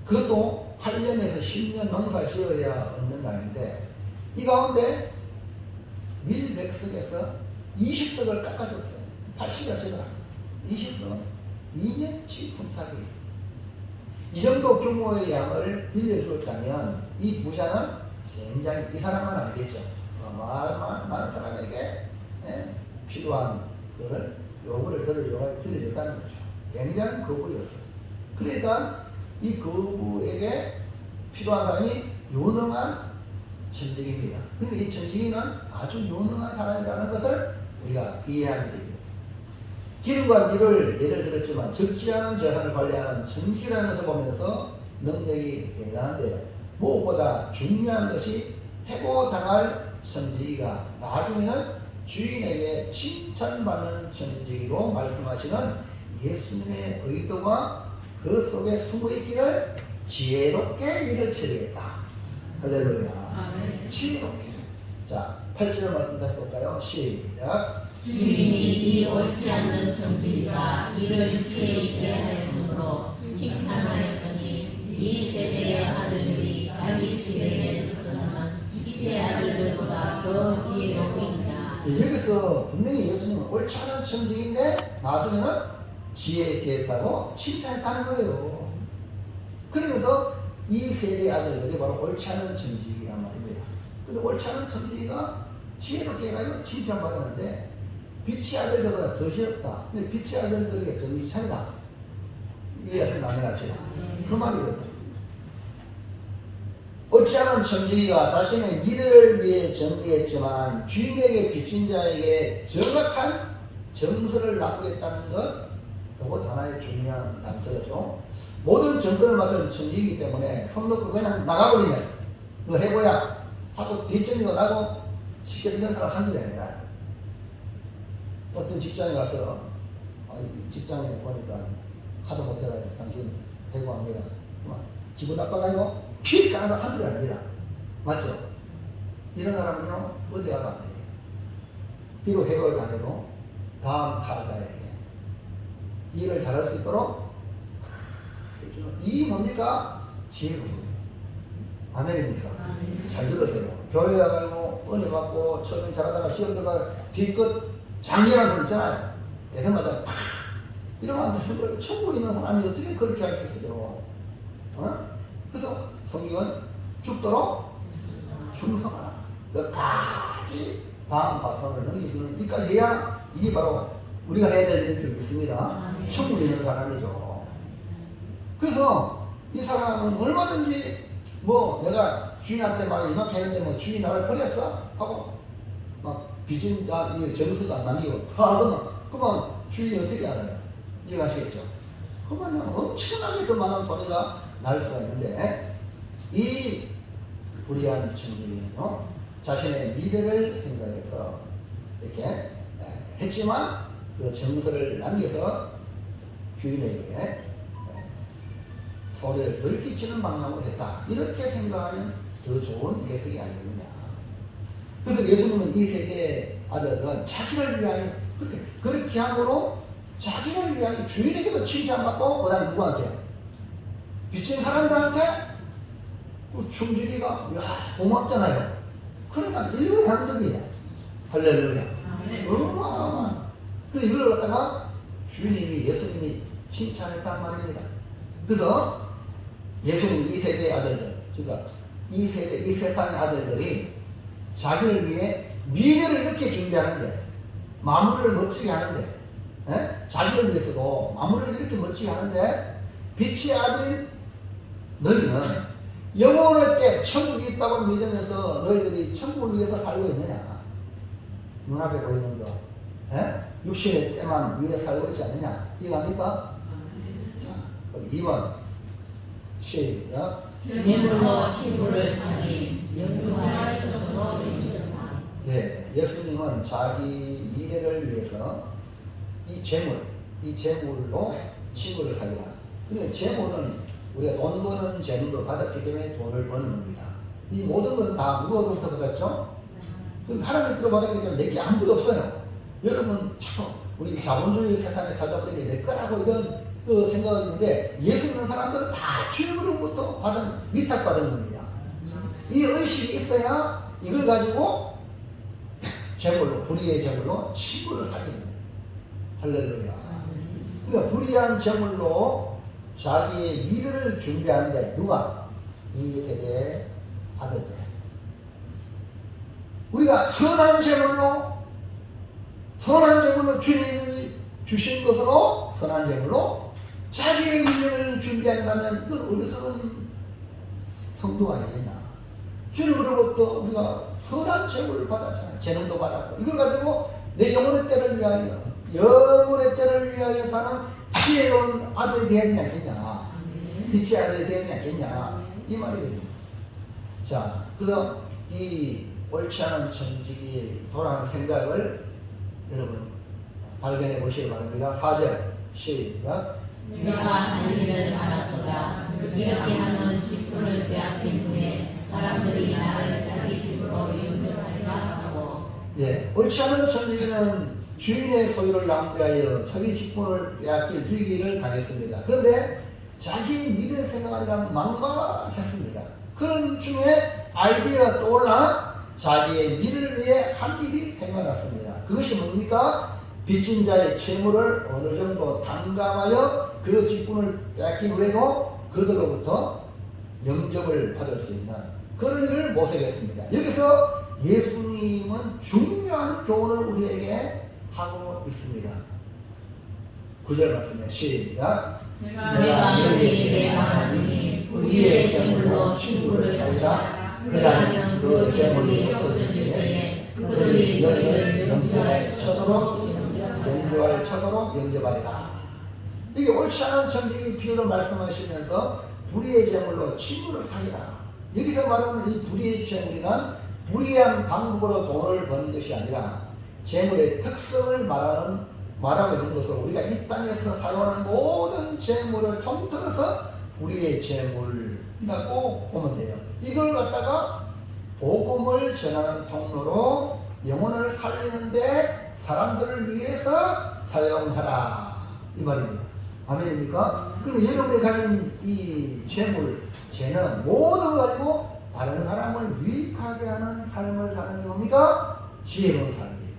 그것도 8년에서 10년 농사 지어야 얻는 거 아닌데 이 가운데 밀백석에서 20석을 깎아줬어요. 80을 치더라. 20석 2년치 품삯이에요. 이 정도 규모의 양을 빌려주었다면 이 부자는 굉장히 이 사람만 아니겠죠. 많은 사람에게 필요한 것을 요구를 들으려고 빌려줬다는 거죠. 굉장한 거부였어요. 그러니까 이 거부에게 필요한 사람이 유능한 천직입니다. 그러니까 이 천직이는 아주 유능한 사람이라는 것을 우리가 이해하면 됩니다. 기름과 밀을 예를 들었지만 적지 않은 재산을 관리하는 천기라는 것을 보면서 능력이 대단한데 무엇보다 중요한 것이 해고당할 천지기가 나중에는 주인에게 칭찬받는 천지기로 말씀하시는 예수님의 의도가 그 속에 숨어있기를 지혜롭게 일을 처리했다. 할렐루야. 지혜롭게. 자, 8절 말씀 다시 볼까요? 시작. 주인이 이 옳지 않는 천지기가 이를 지혜 있게 하였으므로 칭찬하였으니 이 세대의 아들들이 자기 시대에 있어서는 이세 아들들보다 더 지혜로우니라. 여기서 분명히 예수님은 옳지 않은 천직인데 나중에는 지혜 있게 했다고 칭찬했다는 거예요. 그러면서 이 세대의 아들들이 바로 옳지 않은 천직이란 말입니다. 근데 옳지 않은 천직이가 지혜롭게 해가지고 칭찬받았는데 빛의 아들들보다 더 지혜롭다. 근데 빛의 아들들에게 정신 차리다. 이해해서 나눠갑시다. 그 말이거든. 옳지 않은 천지기가 자신의 미래를 위해 정리했지만 주인에게 빚진 자에게 정확한 정서를 납부했다는 것, 이것 하나의 중요한 단서죠. 모든 정권을 맡은 천지이기 때문에 손 놓고 그냥 나가버리면 너 해보야 하고 뒷정리도 나고 쉽게 되는 사람 한 줄이 아니라 어떤 직장에 가서 직장에 보니까 하도 못해가지고 당신 해고합니다. 기분 나빠가지고 휙 가는 사람 한 줄이 아닙니다. 맞죠? 이런 사람은요 어디 가도 안 돼요. 비록 해고를 당해도 다음 타자에게 이 일을 잘할 수 있도록 해주는 이 뭡니까? 지혜로워요. 아멘입니까? 잘 들으세요. 교회 와가지고 은혜 받고 처음엔 잘하다가 시험 들어가 뒤끝 장기라는 사람 있잖아요. 애들마다 팍 이러면 안 되는 거예요. 천국에 있는 사람이 어떻게 그렇게 할 수 있어요? 어? 그래서 성경은 죽도록 충성하라. 끝까지 다음 바탕을 넘기주는 이까지 해야 이게 바로 우리가 해야 될 일을 믿습니다. 천국에 있는 사람이죠. 그래서 이 사람은 얼마든지 뭐 내가 주인한테 말을 이만큼 했는데 뭐 주인이 나를 버렸어? 하고 막 빚은 점수도 안 남기고 그러면 주인이 어떻게 알아요? 이해가시겠죠? 그러면 엄청나게 더 많은 소리가 날 수가 있는데 이 불의한 청중이요 자신의 미래를 생각해서 이렇게 했지만 그 정서를 남겨서 주인에게 소리를 덜 끼치는 방향으로 했다. 이렇게 생각하면 더 좋은 해석이 아니겠느냐. 그래서 예수님은 이 세계의 아들들은 자기를 위하여 그렇게 함으로 자기를 위하여 주인에게도 칭찬받고 그 다음에 누구한테? 빚진 사람들한테 그 충질이가 야 고맙잖아요. 그러니까 일부의 양덕이야. 할렐루야. 어마어마. 그래서 이걸 갖다가 주님이 예수님이 칭찬했단 말입니다. 그래서 예수님 이 세대의 아들들, 그러니까 이 세상의 아들들이 자기를 위해 미래를 이렇게 준비하는데, 마무리를 멋지게 하는데, 자기를 위해서도 마무리를 이렇게 멋지게 하는데, 빛의 아들인 너희는 영원의 때 천국이 있다고 믿으면서 너희들이 천국을 위해서 살고 있느냐? 눈앞에 보이는 거, 육신의 때만 위해 살고 있지 않느냐? 이해갑니까? 자, 2번 시작. 재물로 친구를 사기 영광의 처소로 인정함. 예, 예수님은 자기 미래를 위해서 이 재물로 친구를 사귀라. 근데 재물은 우리가 돈 버는 재물도 받았기 때문에 돈을 버는 겁니다. 이 모든 건 다 누구로부터 받았죠? 그럼 하나님께로 받았기 때문에 내게 아무것도 없어요. 여러분 자꾸 우리 자본주의 세상에 살다 보니까 내 거라고 이런 생각이 있는데 예수 믿는 사람들은 다 주님으로부터 받은 위탁받은 겁니다. 이 의식이 있어야 이걸 가지고 재물로 불의의 재물로 친구를 사귀는 거예요. 할렐루야. 그러니까 불의한 재물로 자기의 미래를 준비하는데 누가? 이 세대의 아들들. 우리가 선한 재물로 주님이 주신 것으로 선한 재물로 자기의 미래를 준비한다면 이건 어리석은 성도가 아니겠나. 주님으로부터 우리가 선한 재물을 받았잖아요. 재능도 받았고 이걸 가지고 내 영혼의 때를 위하여 사는 지혜로운 아들이 되어야 되지 않겠냐. 빛의 아들이 되어야 되지 않겠냐. 이 말이거든요. 자, 그래서 이 옳지 않은 천직이 돌아가는 생각을 여러분 발견해 보시기 바랍니다. 4절 시작. 내가 할 일을 알았도다. 이렇게 하면 직분을 빼앗긴 후에 사람들이 나를 자기 집으로 영접하리라 하고. 예, 옳지 않은 천직은 주인의 소유를 낭비하여 자기 직분을 빼앗길 위기를 당했습니다. 그런데 자기 미래를 생각하니까 막막했습니다. 그런 중에 아이디어가 떠올라 자기의 미래를 위해 할 일이 생겨났습니다. 그것이 뭡니까? 빚진 자의 채무를 어느 정도 탕감하여 그 직분을 뺏긴 후에도 그들로부터 영접을 받을 수 있는 그런 일을 모색했습니다. 여기서 예수님은 중요한 교훈을 우리에게 하고 있습니다. 9절 말씀에 시작. 내가 너희에게 말하니 우리의 재물로 친구를 사지라. 그러면 그 재물이 없어질 때에 그들이 너희를 영접할 처소로 영접하리라. 이게 옳지 않은 천직의 비유를 말씀하시면서 불의의 재물로 친구를 사기라. 여기서 말하는 이 불의의 재물이란 불의한 방법으로 돈을 버는 것이 아니라 재물의 특성을 말하고 있는 것으로 우리가 이 땅에서 사용하는 모든 재물을 통틀어서 불의의 재물이라고 보면 돼요. 이걸 갖다가 복음을 전하는 통로로 영혼을 살리는데 사람들을 위해서 사용하라. 이 말입니다. 아멘입니까? 그럼 여러분이 가진 이 재물, 재능 모든 걸 가지고 다른 사람을 유익하게 하는 삶을 사는 게 뭡니까? 지혜로운 삶이에요.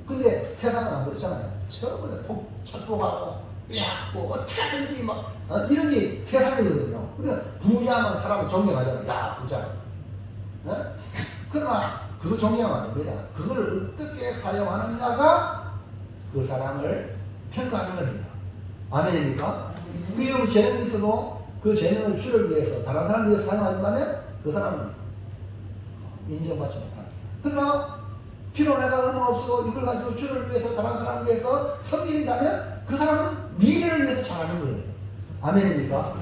근데 세상은 안 그렇잖아요. 전부 다 착복하고 삐약고 어떻게 하든지 막 이런 게 세상이거든요. 그러니까 부자만 사람을 존경하잖아요. 야 부자. 그러나 그거 존경하면 안 됩니다. 그걸 어떻게 사용하느냐가 그 사람을 평가하는 겁니다. 아멘입니까? 그 여러분 재능이 있어도 그 재능을 주를 위해서 다른 사람을 위해서 사용하지만 그 사람은 인정받지 못합니다. 그러나 필요 내가 의무 없어도 이걸 가지고 주를 위해서 다른 사람을 위해서 섬긴다면 그 사람은 미래를 위해서 잘하는 거예요. 아멘입니까?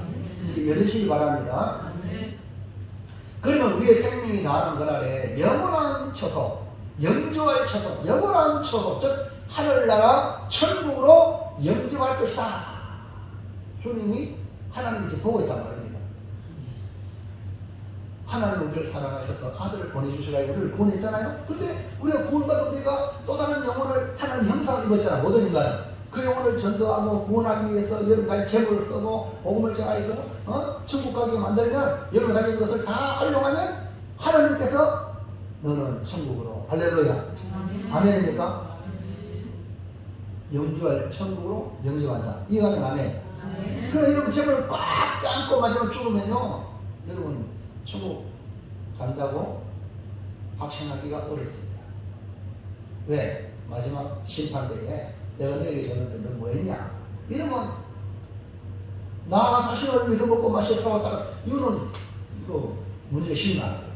열으시기 바랍니다. 그러면 우리의 생명이 다하는 그날에 영원한 처소, 영주할 처소, 영원한 처소, 즉 하늘나라 천국으로 영접할 것이다. 주님이 하나님이 지금 보고 있단 말입니다. 하나님 우리를 사랑하셔서 아들을 보내주시라고 우리를 구원했잖아요. 근데 우리가 구원받은 우리가 또 다른 영혼을 하나님 형상을 입었잖아요. 모든 인간은 그 영혼을 전도하고 구원하기 위해서 여러분까지 재물을 쓰고 복음을 전하여서 천국 가게 만들면 여러분 가진 것을 다 활용하면 하나님께서 너는 천국으로 할렐루야 아멘입니까? 영주할 천국으로 영접한다. 이해가면 아멘. 그럼 여러분 재물을 꽉 안고 마지막 죽으면요 여러분 천국 간다고 확신하기가 어렵습니다. 왜? 마지막 심판대에 내가 너에게 줬는데 너 뭐했냐? 이러면 나 자신을 위해서 먹고 마시고 살아왔다가 이거는 이거 문제가 심각한 거예요.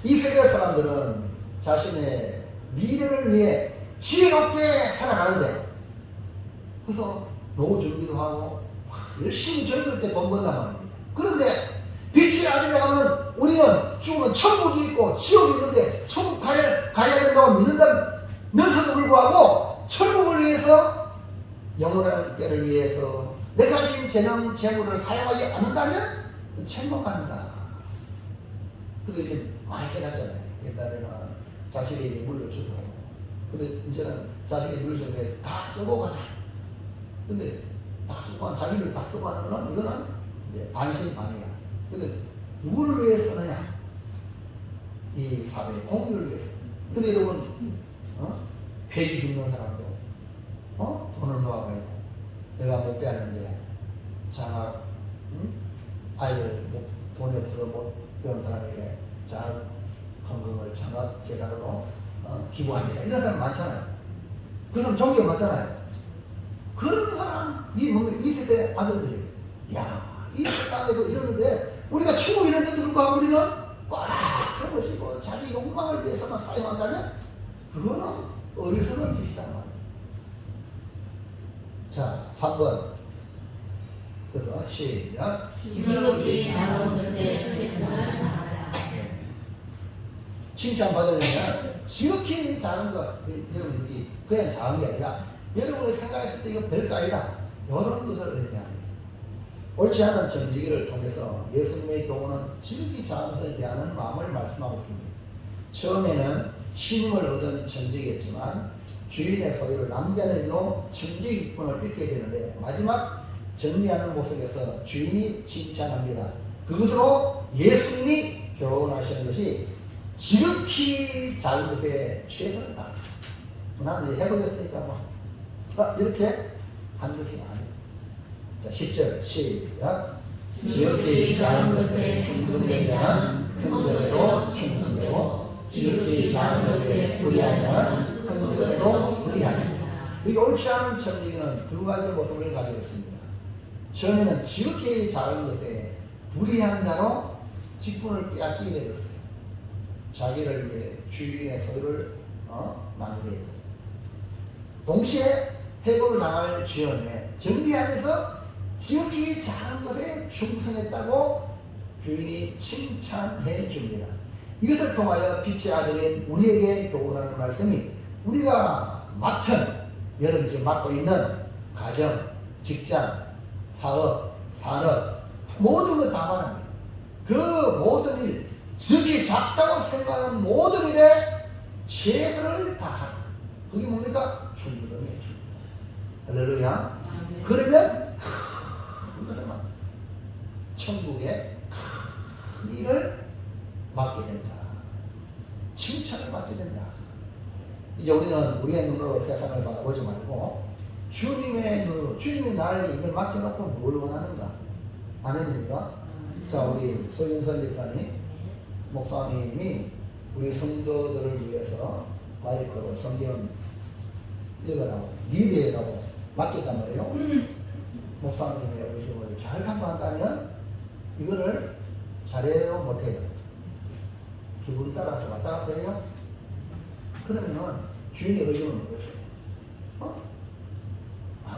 이 세계 사람들은 자신의 미래를 위해 지혜롭게 살아가는데 그래서 노후 준비도 하고 열심히 젊을 때 돈 번단 말입니다. 그런데 빛이 아침에 가면 우리는 죽으면 천국이 있고 지옥이 있는데 천국 가야 된다고 믿는다면서도 불구하고 천국을 위해서 영원한 때를 위해서 내가 가진 재능, 재물을 사용하지 않는다면 천국 간다. 그래서 이제 많이 깨닫잖아요. 옛날에는 자식에게 물려주고 근데 이제는 자식에게 물려주는데 다 쓰고 가자. 근데 다 쓰고 자기를 다 쓰고 하는 거는 이거는 이제 반신반의야. 근데 누구를 위해 쓰느냐? 이 사회의 공유를 위해서. 근데 여러분, 폐지 죽는 사람도, 돈을 모아가지고, 내가 못 빼앗는데, 장학, 아이들 돈이 없어서 못 배운 사람에게 장학 헌금을 장학 재단으로 기부합니다. 이런 사람 많잖아요. 그 사람 존경받잖아요. 그런 사람이 뭔가 이 세대 아들들이, 야, 이 땅에도 이러는데 우리가 천국 이런데도 불구하고 우리는 꽉 해보시고 자기 욕망을 위해서만 사용한다면 그거는 어리석은 짓이란 말이에요. 자 3번 그래서 시작 지극히 작은 것에 최선을 다하라. 칭찬받으려면 지극히 작은 것 여러분들이 그냥 작은 게 아니라 여러분이 생각했을 때 이거 별거 아니다 이런 것을 의미합니다. 옳지 않은 정직을 통해서 예수님의 교훈은 지극히 작은 것을 대하는 마음을 말씀하고 있습니다. 처음에는 신임을 얻은 정직이었지만 주인의 소유를 남겨내기로 정직권을 잃게 되는데 마지막 정리하는 모습에서 주인이 칭찬합니다. 그것으로 예수님이 교훈하시는 것이 지극히 작은 것에 최선을 다합니다. 나는 이제 해보겠으니까 이렇게 한 것이 아니에요. 자, 10절 시작. 지극히 작은 것에 충성된 자는 큰 것에도 충성되고 지극히 작은 것에 불의한 자는 큰 것에도 불의하리라. 이게 옳지 않은 정직은 두 가지 모습을 가지고 있습니다. 처음에는 지극히 작은 것에 불의한 자로 직분을 빼앗기게 되었어요. 자기를 위해 주인의 소유를 나누게 했다. 동시에 해고를 당할 지연에 정리하면서 지극히 작은 것에 충성했다고 주인이 칭찬해 줍니다. 이것을 통하여 빛의 아들인 우리에게 교훈하는 말씀이 우리가 여러분이 지금 맡고 있는 가정, 직장, 사업, 산업 모든 것 다 말합니다. 그 모든 일, 지극히 작다고 생각하는 모든 일에 최선을 다하라. 그게 뭡니까? 충성이에요. 충성. 할렐루야. 그러면 천국의 큰 일을 맡게 된다. 칭찬을 받게 된다. 이제 우리는 우리의 눈으로 세상을 바라보지 말고 주님의 눈으로, 주님이 나에게 이걸 맡겨놓고 뭘 원하는가? 아멘입니까? 자, 우리 소윤선 집사님, 목사님이 우리 성도들을 위해서 마이크로 성경 읽으라고, 리드라고 맡겼단 말이에요. 목사님의 의중을 잘 감당한다면 이거를 잘해요, 못해요? 기분 따라서 왔다 갔다 해요? 그러면은 주인의 의중은 뭐겠어요?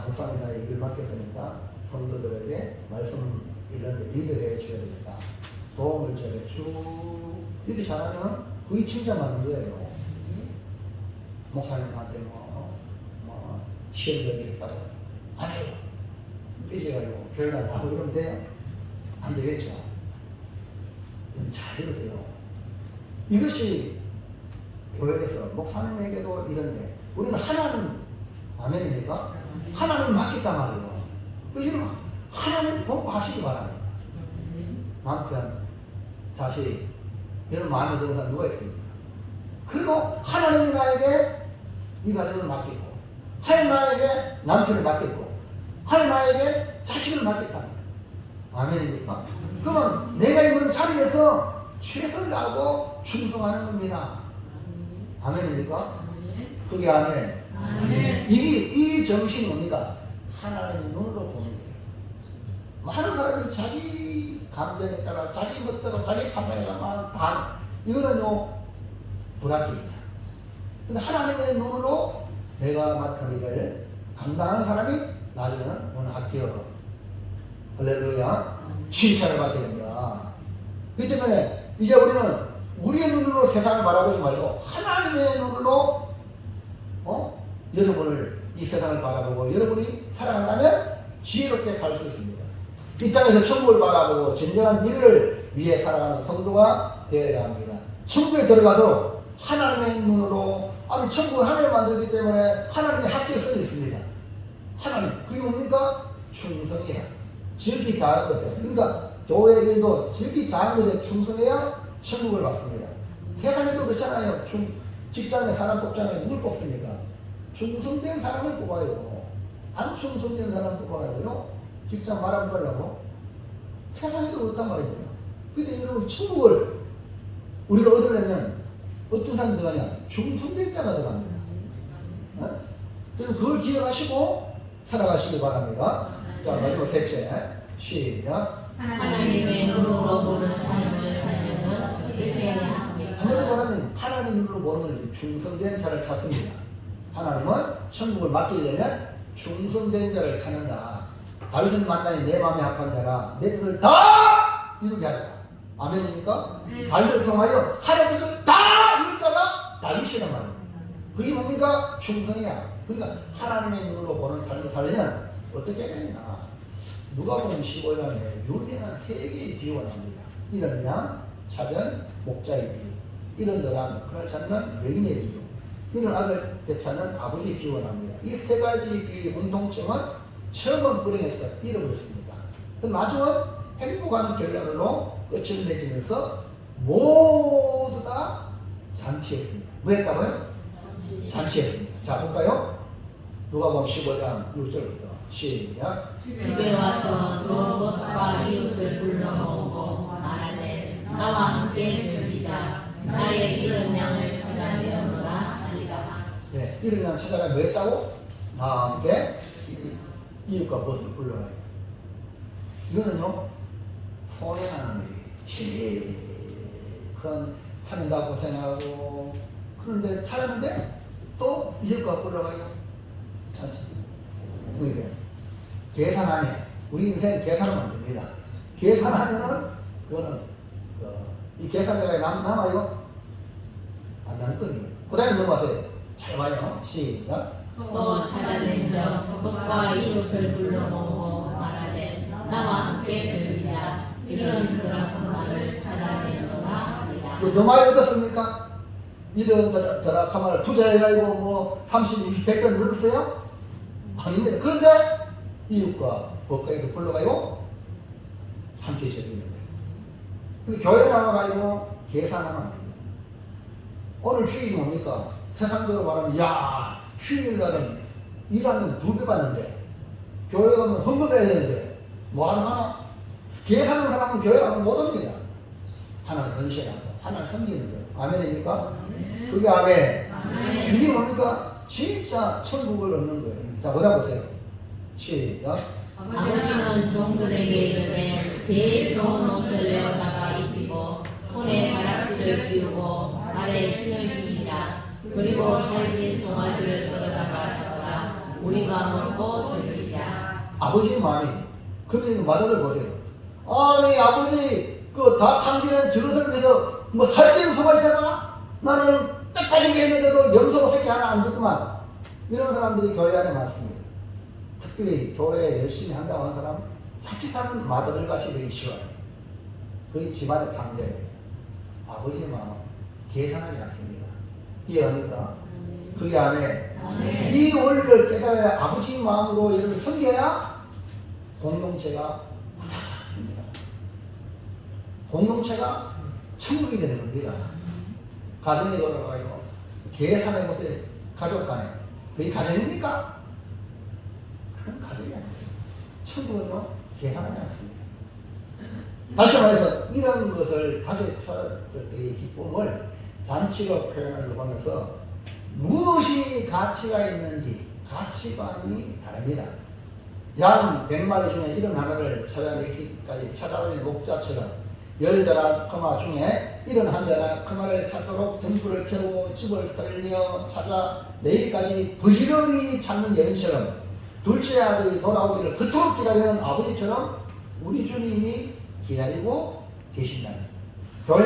목사님 나의 일을 맡겼으니까 성도들에게 말씀 이런 데 리드해 줘야 되겠다. 도움을 줘야 쭉 이렇게 잘하면 그게 칭찬받는 거예요. 목사님한테 뭐 시험적이 있다고 안 해요. 삐져가지고 교회 나가고 이러면 돼요? 안 되겠죠. 잘 들으세요. 이것이 교회에서 목사님에게도 이런데 우리는 하나님, 아멘입니까? 하나님 맡겼단 말이에요. 이런 하나님 보호하시기 바랍니다. 남편, 자식 이런 마음에 드는 사람 누가 있습니까? 그래도 하나님이 나에게 이 가정을 맡겼고, 하나님 나에게 남편을 맡겼고, 하나님 나에게 자식을 맡겼다. 아멘입니까? 그러면 내가 있는 자리에서 최선을 다하고 충성하는 겁니다. 아멘입니까? 그게 아멘. 이게 이 정신이 뭡니까? 하나님의 눈으로 보는 거예요. 많은 사람이 자기 감정에 따라, 자기 멋대로, 자기 판단에 따라 다 이거는요 불합격이야. 근데 하나님의 눈으로 내가 맡은 일을 감당하는 사람이 나중에는 너는 합격. 할렐루야. 칭찬을 받게 된다. 그렇기 때문에 이제 우리는 우리의 눈으로 세상을 바라보지 말고 하나님의 눈으로 여러분을 이 세상을 바라보고 여러분이 살아간다면 지혜롭게 살 수 있습니다. 이 땅에서 천국을 바라보고 진정한 미래를 위해 살아가는 성도가 되어야 합니다. 천국에 들어가도록 하나님의 눈으로, 아니 천국은 하나님 만들기 때문에 하나님의 합격선이 있습니다. 하나님, 그게 뭡니까? 충성이야. 지극히 작은 것에, 그러니까 교회의 일도 지극히 작은 것에 충성해야 천국을 받습니다. 세상에도 그렇잖아요. 직장에 사람 뽑잖아요. 누굴 뽑습니까? 충성된 사람을 뽑아요. 안 충성된 사람 뽑아요. 직장 말아보려고. 세상에도 그렇단 말입니다. 근데 여러분, 천국을 우리가 얻으려면 어떤 사람 들어가냐? 충성된 자가 들어갑니다. 그럼 그걸 기억하시고 살아가시기 바랍니다. 자, 마지막 셋째. 시작. 하나님의 눈으로 보는 삶을 살려면 어떻게 해야 합니까? 한마디로 말하면 하나님의 눈으로 보는 건 충성된 자를 찾습니다. 하나님은 천국을 맡기게 되면 충성된 자를 찾는다. 다윗을 만나니 내 마음에 합한 자라 내 뜻을 다 이루게 하리라. 아멘입니까? 다윗을 통하여 하나님의 뜻을 다 이룰 자가 다윗이란 말입니다. 그게 뭡니까? 충성이야. 그러니까 하나님의 눈으로 보는 삶을 살려면 어떻게 해야 되냐? 누가복음 15장에 유명한 세 개의 비유가 나옵니다. 이런 양, 차전, 목자의 비유. 이런 너랑 그날 찾는 여인의 비유. 이런 아들 되찾는 아버지의 비유가 나옵니다. 이 세 가지 비유의 공통점은 처음은 불행해서 잃어버렸습니다. 나중은 행복한 결과로 끝을 맺으면서 모두 다 잔치했습니다. 뭐 했다고요? 잔치했습니다. 자, 볼까요? 누가복음 15장 6절부터 시작. 집에 와서 또 것과 이웃을 불러 모으고 말하되 나와 함께 즐기자. 나의 이런 양을 찾아내어노라 하리라. 네, 이런 양 찾아가 뭐 했다고? 나와 함께 이웃과 무엇을 불러가요. 이거는요, 손해나는 일이 실컷 찾는다 고생하고 그런데 찾았는데 또 이웃과 불러가요. 잔치. 그러니까 계산하네. 우리 인생 계산하면 안 됩니다. 계산하면은 그거는 이 계산대가 남아요? 안 남거든요. 그 다음에 넘어가세요. 잘 봐요. 시작. 또 찾아낸 적 것과 이웃을 불러 모으고 말하되 나와 함께 즐기자. 이런 드라크마를 찾아내어노라 하리라. 더 많이 얻었습니까? 이런 드라크마를 투자해가지고 뭐 30, 20, 100배 늘었어요? 아닙니다. 그런데 이웃과 법가에서 불러가지고 함께 즐기는 거예요. 근데 교회 나와가지고 계산하면 안 됩니다. 오늘 주일이 뭡니까? 세상적으로 말하면 야 주일날은 일하면 2배 받는데 교회 가면 헌금 해야 되는데 뭐하러 하나? 계산하는 사람은 교회 가면 못 옵니다. 하나를 건실하고 하나를 섬기는 거예요. 아멘입니까? 그게 아멘. 이게 뭡니까? 진짜 천국을 얻는 거예요. 자, 보다 보세요. 시작. 아버지는 종들에게 이르되 제일 좋은 옷을 내어다가 입히고 손에 가락지를 끼우고 발에 신을 신이라. 그리고 살진 송아지를 끌어다가 잡아라. 우리가 먹고 즐기자. 아버지의 마음이 그러면 마다를 보세요. 아니 아버지 그 다 탕지는 저것을 위해서 뭐 살찌는 수가 있잖아. 나는 빼빠지게 했는데도 염소 새끼 하나 안 줬더만. 이런 사람들이 교회 안에 많습니다. 특별히 교회에 열심히 한다고 하는 사람 자칫하면 마다들 같이 되기 쉬워요. 그게 집안의 탕제예요. 아버지의 마음은 계산하지 않습니다. 이해합니까? 그게 안에 이 원리를 깨달아야 아버지의 마음으로 여러분 섬겨야 공동체가 습니다. 공동체가 천국이 되는 겁니다. 가정에 돌아가고 계산해 보세요. 가족 간에 그게 가정입니까? 그런 가정이 아니에요. 천국은요 계산하지 않습니다. 다시 말해서 이런 것을 다시 찾았을 때의 기쁨을 잔치로 표현하려고 하면서 무엇이 가치가 있는지 가치관이 다릅니다. 양 100마리 중에 71을 찾아내기까지 찾아다니는 목자처럼 11커마 중에 71커마를 찾도록 등불을 켜고 집을 살려 찾아 내일까지 부지런히 찾는 여인처럼 둘째 아들이 돌아오기를 그토록 기다리는 아버지처럼 우리 주님이 기다리고 계신다는 거예요.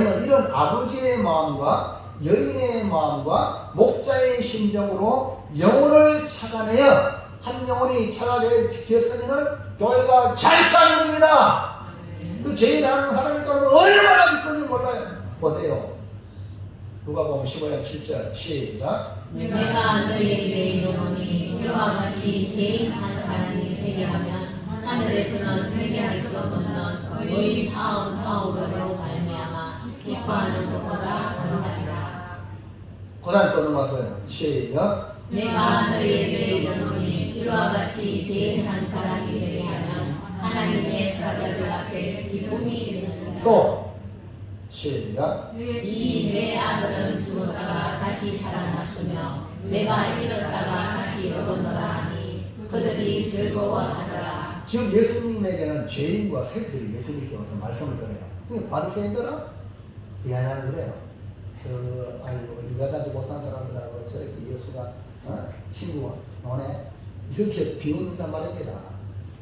교회는 이런 아버지의 마음과 여인의 마음과 목자의 심정으로 영혼을 찾아내어 한 영혼이 찾아내었으면 교회가 잔치하는 겁니다. 그 제일 아는 사람이 따르면 얼마나 기쁜지 몰라요. 보세요. 누가복음 15장 7절 시작. 내가 너희에게 이르노니 이와 같이 죄인 한 사람이 회개하면 하늘에서는 회개할 수 없는 의인 99으로 말미암아 기뻐하는 것보다 더하리라. 그 다음 또 넘어가서요. 시작. 내가 너희에게 이르노니 이와 같이 죄인 한 사람이 회개하면 하나님의 사자들 앞에 기쁨이 되느니라. 또 시작. 이 내 아들은 죽었다가 다시 살아났으며 내가 잃었다가 다시 얻었노라 하니 그들이 즐거워하더라. 지금 예수님에게는 죄인과 새끼를 예수님께서 말씀을 전해요. 근데 바리새인들은 미안하고 그래요. 아이고 인간하지 못한 사람들하고 저렇게 예수가 친구가 너네 이렇게 비웃는단 말입니다.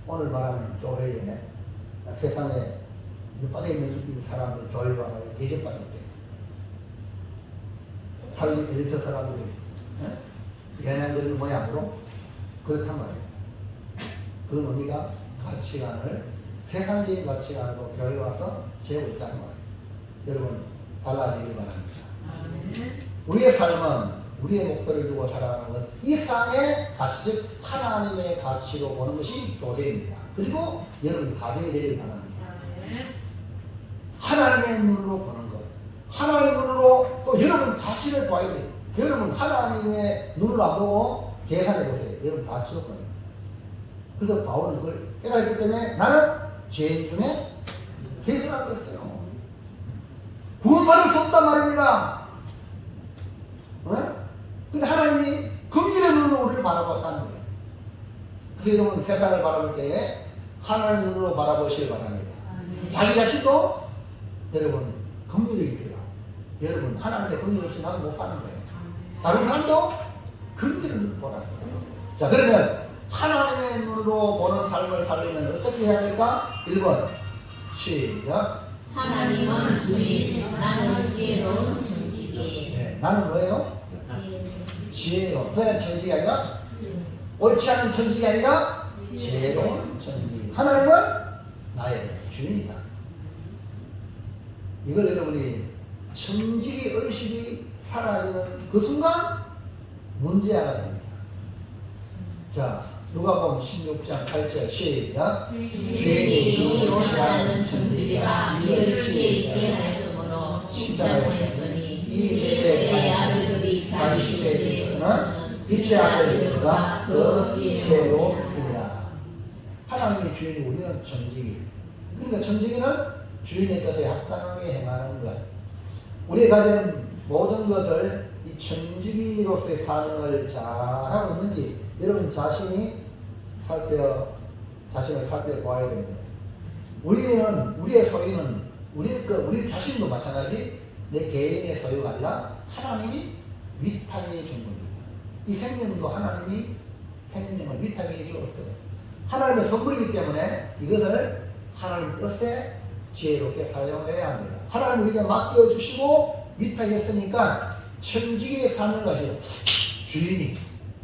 오늘 말하면 교회에 세상에 밑바닥에 있는 사람들 교회 가면 대접받는 거예요. 사회 엘리트 사람들이 미안한 모양으로 그렇단 말이에요. 그건 우리가 가치관을 세상적인 가치관으로 교회에 와서 재고 있다는 거예요. 여러분 달라지길 바랍니다. 우리의 삶은 우리의 목표를 두고 살아가는 것, 이 땅의 가치, 즉 하나님의 가치로 보는 것이 교회입니다. 그리고 여러분 가정이 되길 바랍니다. 하나님의 눈으로 보는 것, 하나님의 눈으로 또 여러분 자신을 봐야 돼요. 여러분 하나님의 눈으로 안 보고 계산해 보세요. 여러분 다 지옥 갑니다. 그래서 바울은 그걸 깨달았기 때문에 나는 죄인 중에 계산하고 있어요. 구원받을 수 없단 말입니다. 근데 하나님이 긍휼의 눈으로 우리를 바라봤다는 거예요. 그래서 여러분 세상을 바라볼 때에 하나님의 눈으로 바라보시길 바랍니다. 자기 자신도 여러분 긍휼히 계세요. 여러분 하나님의 긍휼 없이 나도 못 사는 거예요. 다른 사람도 긍휼의 눈으로 보라는 거예요. 자 그러면 하나님의 눈으로 보는 삶을 살려면 어떻게 해야 될까? 1번 시작. 하나님은 주님, 나는 지혜로운 청지기. 네, 나는 뭐예요? 지혜로운. 그냥 청지기 아니라 옳지 않은 청지기 아니라 지혜로운 청지기. 하나님은 나의 주인이다. 이걸 여러분이 청지기 의식이 사라지는 그 순간 문제아가 됩니다. 자, 누가복음 16장 8절 시작. 주인이 오지 않는 청지기가 이를 지혜 있게 하였으므로 칭찬하였으니 이 세대의 아들들이 자기 시대에 있어서는 빛의 아들들보다 더 지혜로우리라. 하나님의 주인이 우리는 청지기. 그러니까 청지기는 주인의 뜻에 합당하게 행하는 것. 우리가 가진 모든 것을 이 청지기로서의 사명을 잘하고 있는지 여러분 자신을 살펴보아야 됩니다. 우리의 소유는 우리 자신도 마찬가지 내 개인의 소유가 아니라 하나님이 위탁해 준 겁니다. 이 생명도 하나님이 생명을 위탁해 주었어요. 하나님의 선물이기 때문에 이것을 하나님 뜻에 지혜롭게 사용해야 합니다. 하나님 우리에게 맡겨주시고 위탁했으니까 청지기의 사명을 가지고 주인이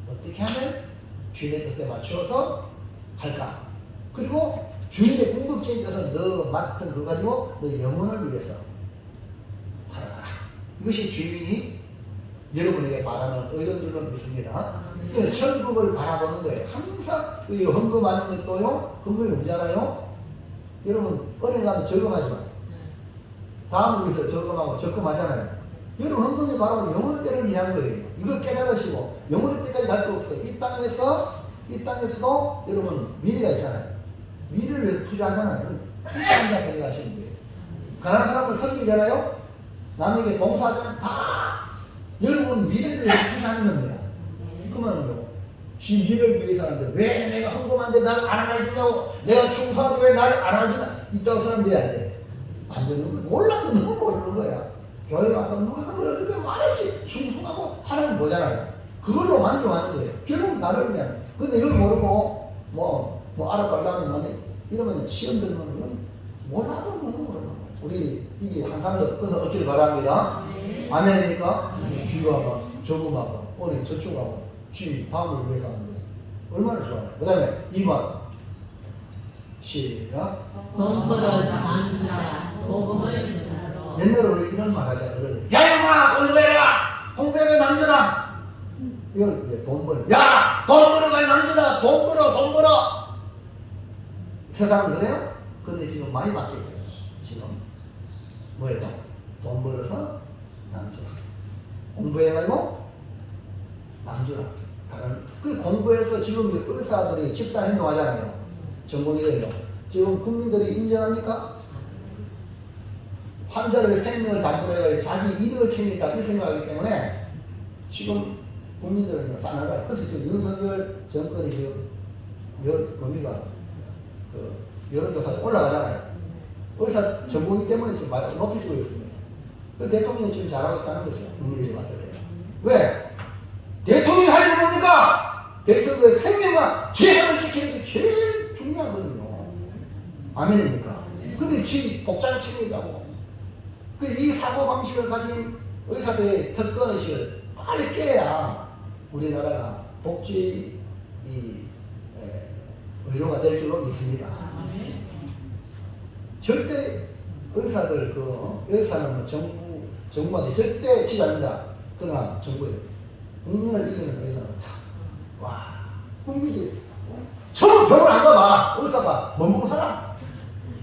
어떻게 하면 주인의 뜻에 맞추어서 할까? 그리고 주인의 궁극적인 뜻은 너 맡은 그거 가지고 너 영혼을 위해서 살아가라. 이것이 주인이 여러분에게 바라는 의도인 줄로 믿습니다. 천국을 바라보는 거예요. 항상 헌금하는 것도요. 헌금이 문제잖아요. 여러분 은행 가면 절금하지만 다음 우리서 절금하고 적금하잖아요. 여러분 헌금이 바로 영혼 때를 위한 거예요. 이걸 깨달으시고 영혼의 때까지 갈 거 없어요. 이 땅에서도 여러분 미래가 있잖아요. 미래를 위해서 투자하잖아요. 투자한다 생각하시면 돼요. 가난한 사람을 섬기잖아요. 남에게 봉사하잖아요. 다 여러분 미래를 위해서 투자하는 겁니다. 그러면요, 지 미래를 위해서 하는데 왜 내가 헌금하는데 나를 안 알아주냐고, 내가 충성하는데 왜 나를 안 알아주냐, 있다고 사는데 안 돼. 안 되는 거야. 몰라서 너무 모르는 거야. 교회 와서 누구는 그러는데 말없이 충성하고 하나님 보잖아요. 그걸로 만족하는 거예요. 결국 나를 위한. 근데 이걸 모르고 뭐 알아빨다면 이러면 시험 들면 못하도 모르는 거예요. 우리 이게 항상 끊어 얻길 바랍니다. 아멘입니까? 주유하고 저금하고 오늘 저축하고 주님 방법을 위해서 하는데 얼마나 좋아요. 그 다음에 2번 시작. 돈 벌어 남주자 복음을 전하도록. 옛날에 우리 이런 말 하자 그러거든. 야 이놈아 공부해라. 공부해라 남자라. 이걸 이제 돈 벌어. 야 돈 벌어가 남자라. 돈 벌어. 세상은 그래요? 근데 지금 많이 바뀌어요. 지금 뭐예요? 돈 벌어서 남주라. 공부해가지고 남주라. 다른 그 공부해서 지금 의사들이 집단 행동하잖아요. 전공의들이요. 지금 국민들이 인정합니까? 환자들의 생명을 담보해가지고 자기 이득을 챙기겠다 이렇게 생각하기 때문에 지금 국민들은 싸늘해요. 그래서 지금 윤석열 정권이 지금 뭡니까? 여론조사가 올라가잖아요. 의사 전공의 때문에 지금 많이 높여주고 있습니다. 그 대통령이 지금 잘하고 있다는 거죠. 국민들이 봤을 때. 왜? 대통령이 할 일은 뭡니까? 백성들의 생명과 죄악을 지키는 게 제일 중요하거든요. 아멘입니까? 근데 지 복장 챙긴다고. 이 사고방식을 가진 의사들의 특권의식을 빨리 깨야 우리나라가 복지 의료가 될 줄로 믿습니다. 절대 의사들 의사는 정부한테 절대 치지 않는다. 그러나 정부에 국민을 이기는 의사는 와 국민들이 전부 병을 안 가봐. 의사가 못 먹고 살아.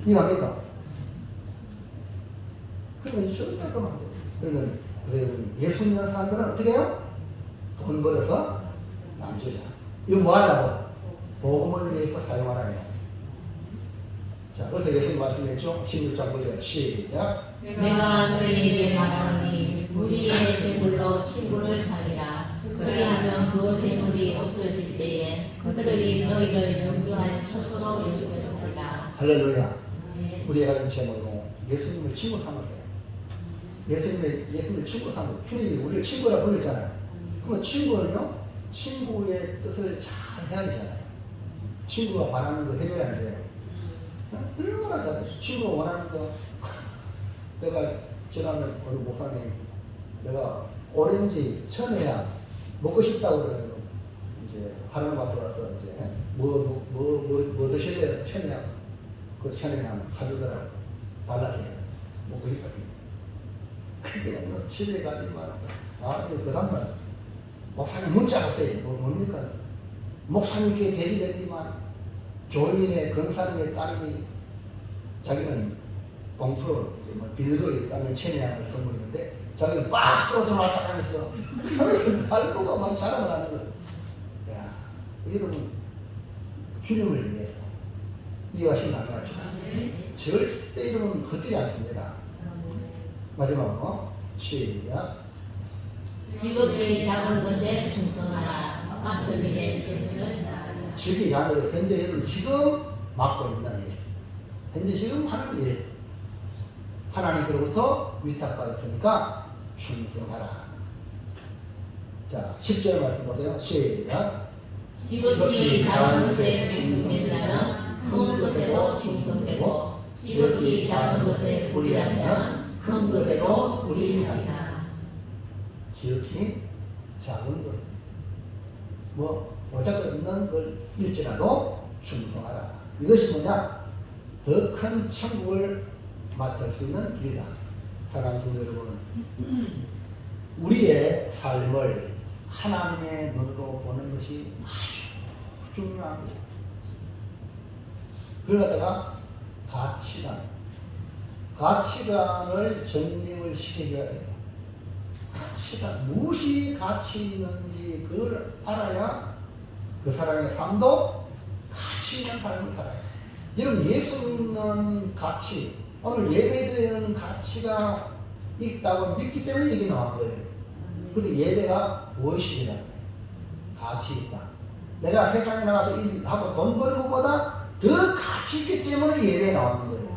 이거 아닙니까? 그러면 절대 그러면 안 돼요. 그러면 예수님이라는 사람들은 어떻게 해요? 돈 벌어서 남주자. 이거 뭐 하려고? 복음을 위해서 사용하라요. 자, 그래서 예수님 말씀했죠? 16장 9절 시작. 내가 너희에게 말하노니 무리의 재물로 친구를 사귀라. 그리하면 그 재물이 없어질 때에 그들이 너희를 영주할 처소로 여기리라. 할렐루야. 우리가 가진 제목으로 예수님을 친구 삼았어요. 예수님을 친구 삼고 주님이 우리를 친구라 불렀잖아요. 그러면 친구는요, 친구의 뜻을 잘 헤아리잖아요. 친구가 바라는 거 해줘야 안 돼요. 얼마나 잘해. 친구가 원하는 거. 내가 지난해 어느 목사님, 내가 오렌지 천혜향 먹고 싶다고 그래가지고 이제 하나님 앞에 와서 이제 뭐 드실래요? 천혜향. 그 천혜향 사주더라고. 발라주고 먹고 싶다. 근데 너 집에 가지만 그 다음날 목사님 문자 보세요. 뭡니까? 목사님께 대접했지만 교인의 권사님의 따님이 자기는 봉투로 뭐 비닐로 따면 천혜향을 선물했는데 자기는 박스로 들어왔다 하면서 할부가 막 자랑을 하는 거예요. 야, 여러분 주님을 위해서 이해하시면 안 됩니다. 절대 이름은 헛되지 않습니다. 마지막으로 시작. 지극히 작은 것에 충성하라. 맡은 일에 최선을 다하라. 지극히 작은 것에 현재 여러분 지금 맡고 있는 일, 현재 지금 하는 일, 하나님께로부터 위탁받았으니까 충성하라. 자, 10절 말씀 보세요. 시작. 지극히 작은 것에 충성된 자는 큰 것에도 충성되고 지극히 작은 것에 불의한 자는 큰 것에도 불의하리라. 지극히 작은 것, 뭐 보잘것없는 걸 일지라도 충성하라. 이것이 뭐냐? 더 큰 천국을 맡을 수 있는 길이다. 사랑하는 성도 여러분, 우리의 삶을 하나님의 눈으로 보는 것이 아주 중요합니다. 그걸 갖다가 가치관을 정립을 시켜줘야 돼요. 가치관, 무엇이 가치 있는지 그걸 알아야 그 사람의 삶도 가치 있는 삶을 살아요. 여러분, 예수 믿는 가치, 오늘 예배드리는 가치가 있다고 믿기 때문에 얘기 나온 거예요. 근데 예배가 무엇이냐? 가치 있다. 내가 세상에 나가서 일하고 돈 버는 것보다 더 가치 있기 때문에 예배에 나오는 거예요.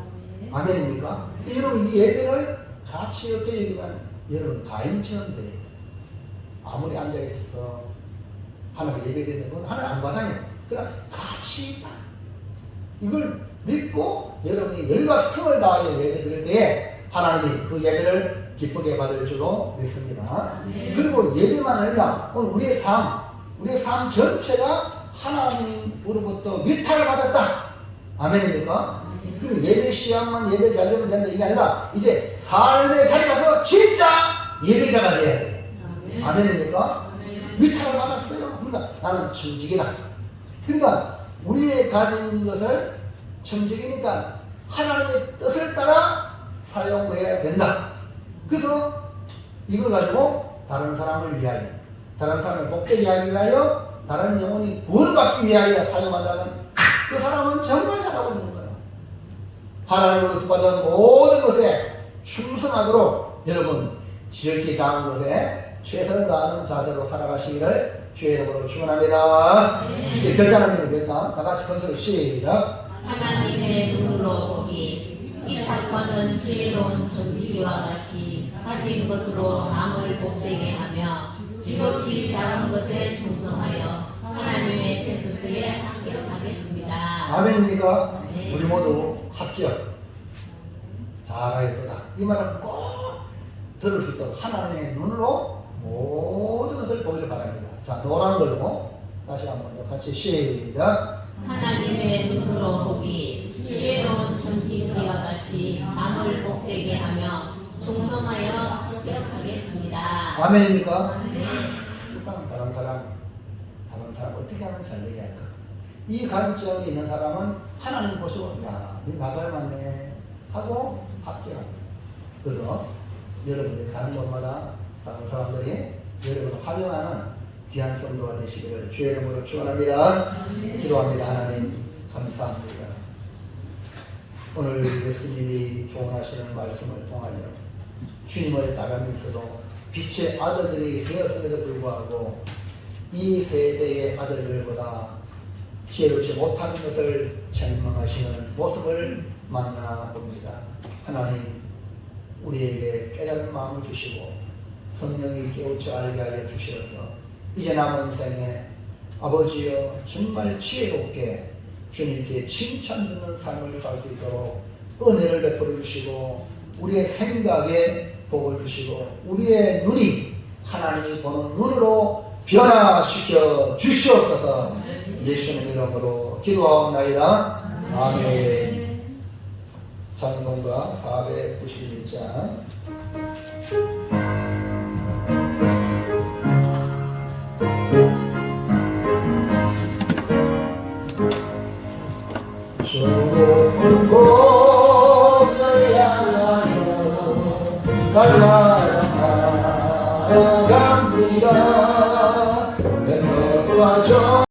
아멘입니까? 여러분, 이 예배를 가치 없게 여기면 여러분 가인처럼 돼요. 아무리 앉아있어서 하나님 예배드리는 건 하나님 안 받아요. 그러나 가치 있다. 이걸 믿고 여러분이 열과 성을 다하여 예배드릴 때에 하나님이 그 예배를 기쁘게 받을 줄로 믿습니다. 그리고 예배만 아니라 우리의 삶 전체가 하나님으로부터 위탁을 받았다. 아멘입니까? 그리고 예배 시간만 예배 잘 되면 된다 이게 아니라 이제 삶의 자리 가서 진짜 예배자가 돼야 돼요. 아멘입니까? 위탁을 받았어요. 그러니까 나는 청직이다. 그러니까 우리의 가진 것을 청직이니까 하나님의 뜻을 따라 사용해야 된다. 그래서 이걸 가지고 다른 사람을 위하여, 다른 사람의 복되게 하기 위하여, 다른 영혼이 구원받기 위하여 사용한다면 그 사람은 정말 잘하고 있는 거예요. 하나님으로부터 받은 모든 것에 충성하도록 여러분 지극히 작은 것에 최선을 다하는 자세로 살아가시기를 주의 이름으로 축원합니다. 네, 결단합니다. 결단. 다 같이 건설 시작. 하나님의 눈으로 보기 위탁받은 지혜로운 청지기와 같이 가진 것으로 남을 복되게 하며 지극히 작은 것에 충성하여 하나님의 테스트에 합격하겠습니다. 아멘입니까? 네. 우리 모두 합격 잘하였도다. 이 말은 꼭 들을 수 있도록 하나님의 눈으로 모든 것을 보기를 바랍니다. 자, 노란 걸로 다시 한번 더 같이 시작. 하나님의 눈으로 보기 지혜로운 청지기와 같이 남을 복되게 하며 충성하여 합격하겠습니다. 아멘입니까? 네. 항상 다른 사람 어떻게 하면 잘 되게 할까? 이 관점이 있는 사람은 하나님 보시고 야, 너 닮았네 하고 합격합니다. 그래서 여러분이 가는 곳마다 다른 사람들이 여러분을 활용하는 귀한 성도가 되시기를 주의 이름으로 축원합니다. 기도합니다. 하나님 감사합니다. 오늘 예수님이 교훈하시는 말씀을 통하여 주님을 따르면서도 빛의 아들들이 되었음에도 불구하고 이 세대의 아들들보다 지혜롭지 못하는 것을 책망하시는 모습을 만나봅니다. 하나님 우리에게 깨달은 마음을 주시고 성령이 깨우쳐 알게 하여 주시어서 이제 남은 생에 아버지여 정말 지혜롭게 주님께 칭찬 듣는 삶을 살 수 있도록 은혜를 베풀어 주시고 우리의 생각에 복을 주시고 우리의 눈이 하나님이 보는 눈으로 변화시켜 주시옵소서. 예수님 이름으로 기도하옵나이다. 아멘. 찬송가 491장 날마다 갑니다. 내 너와 저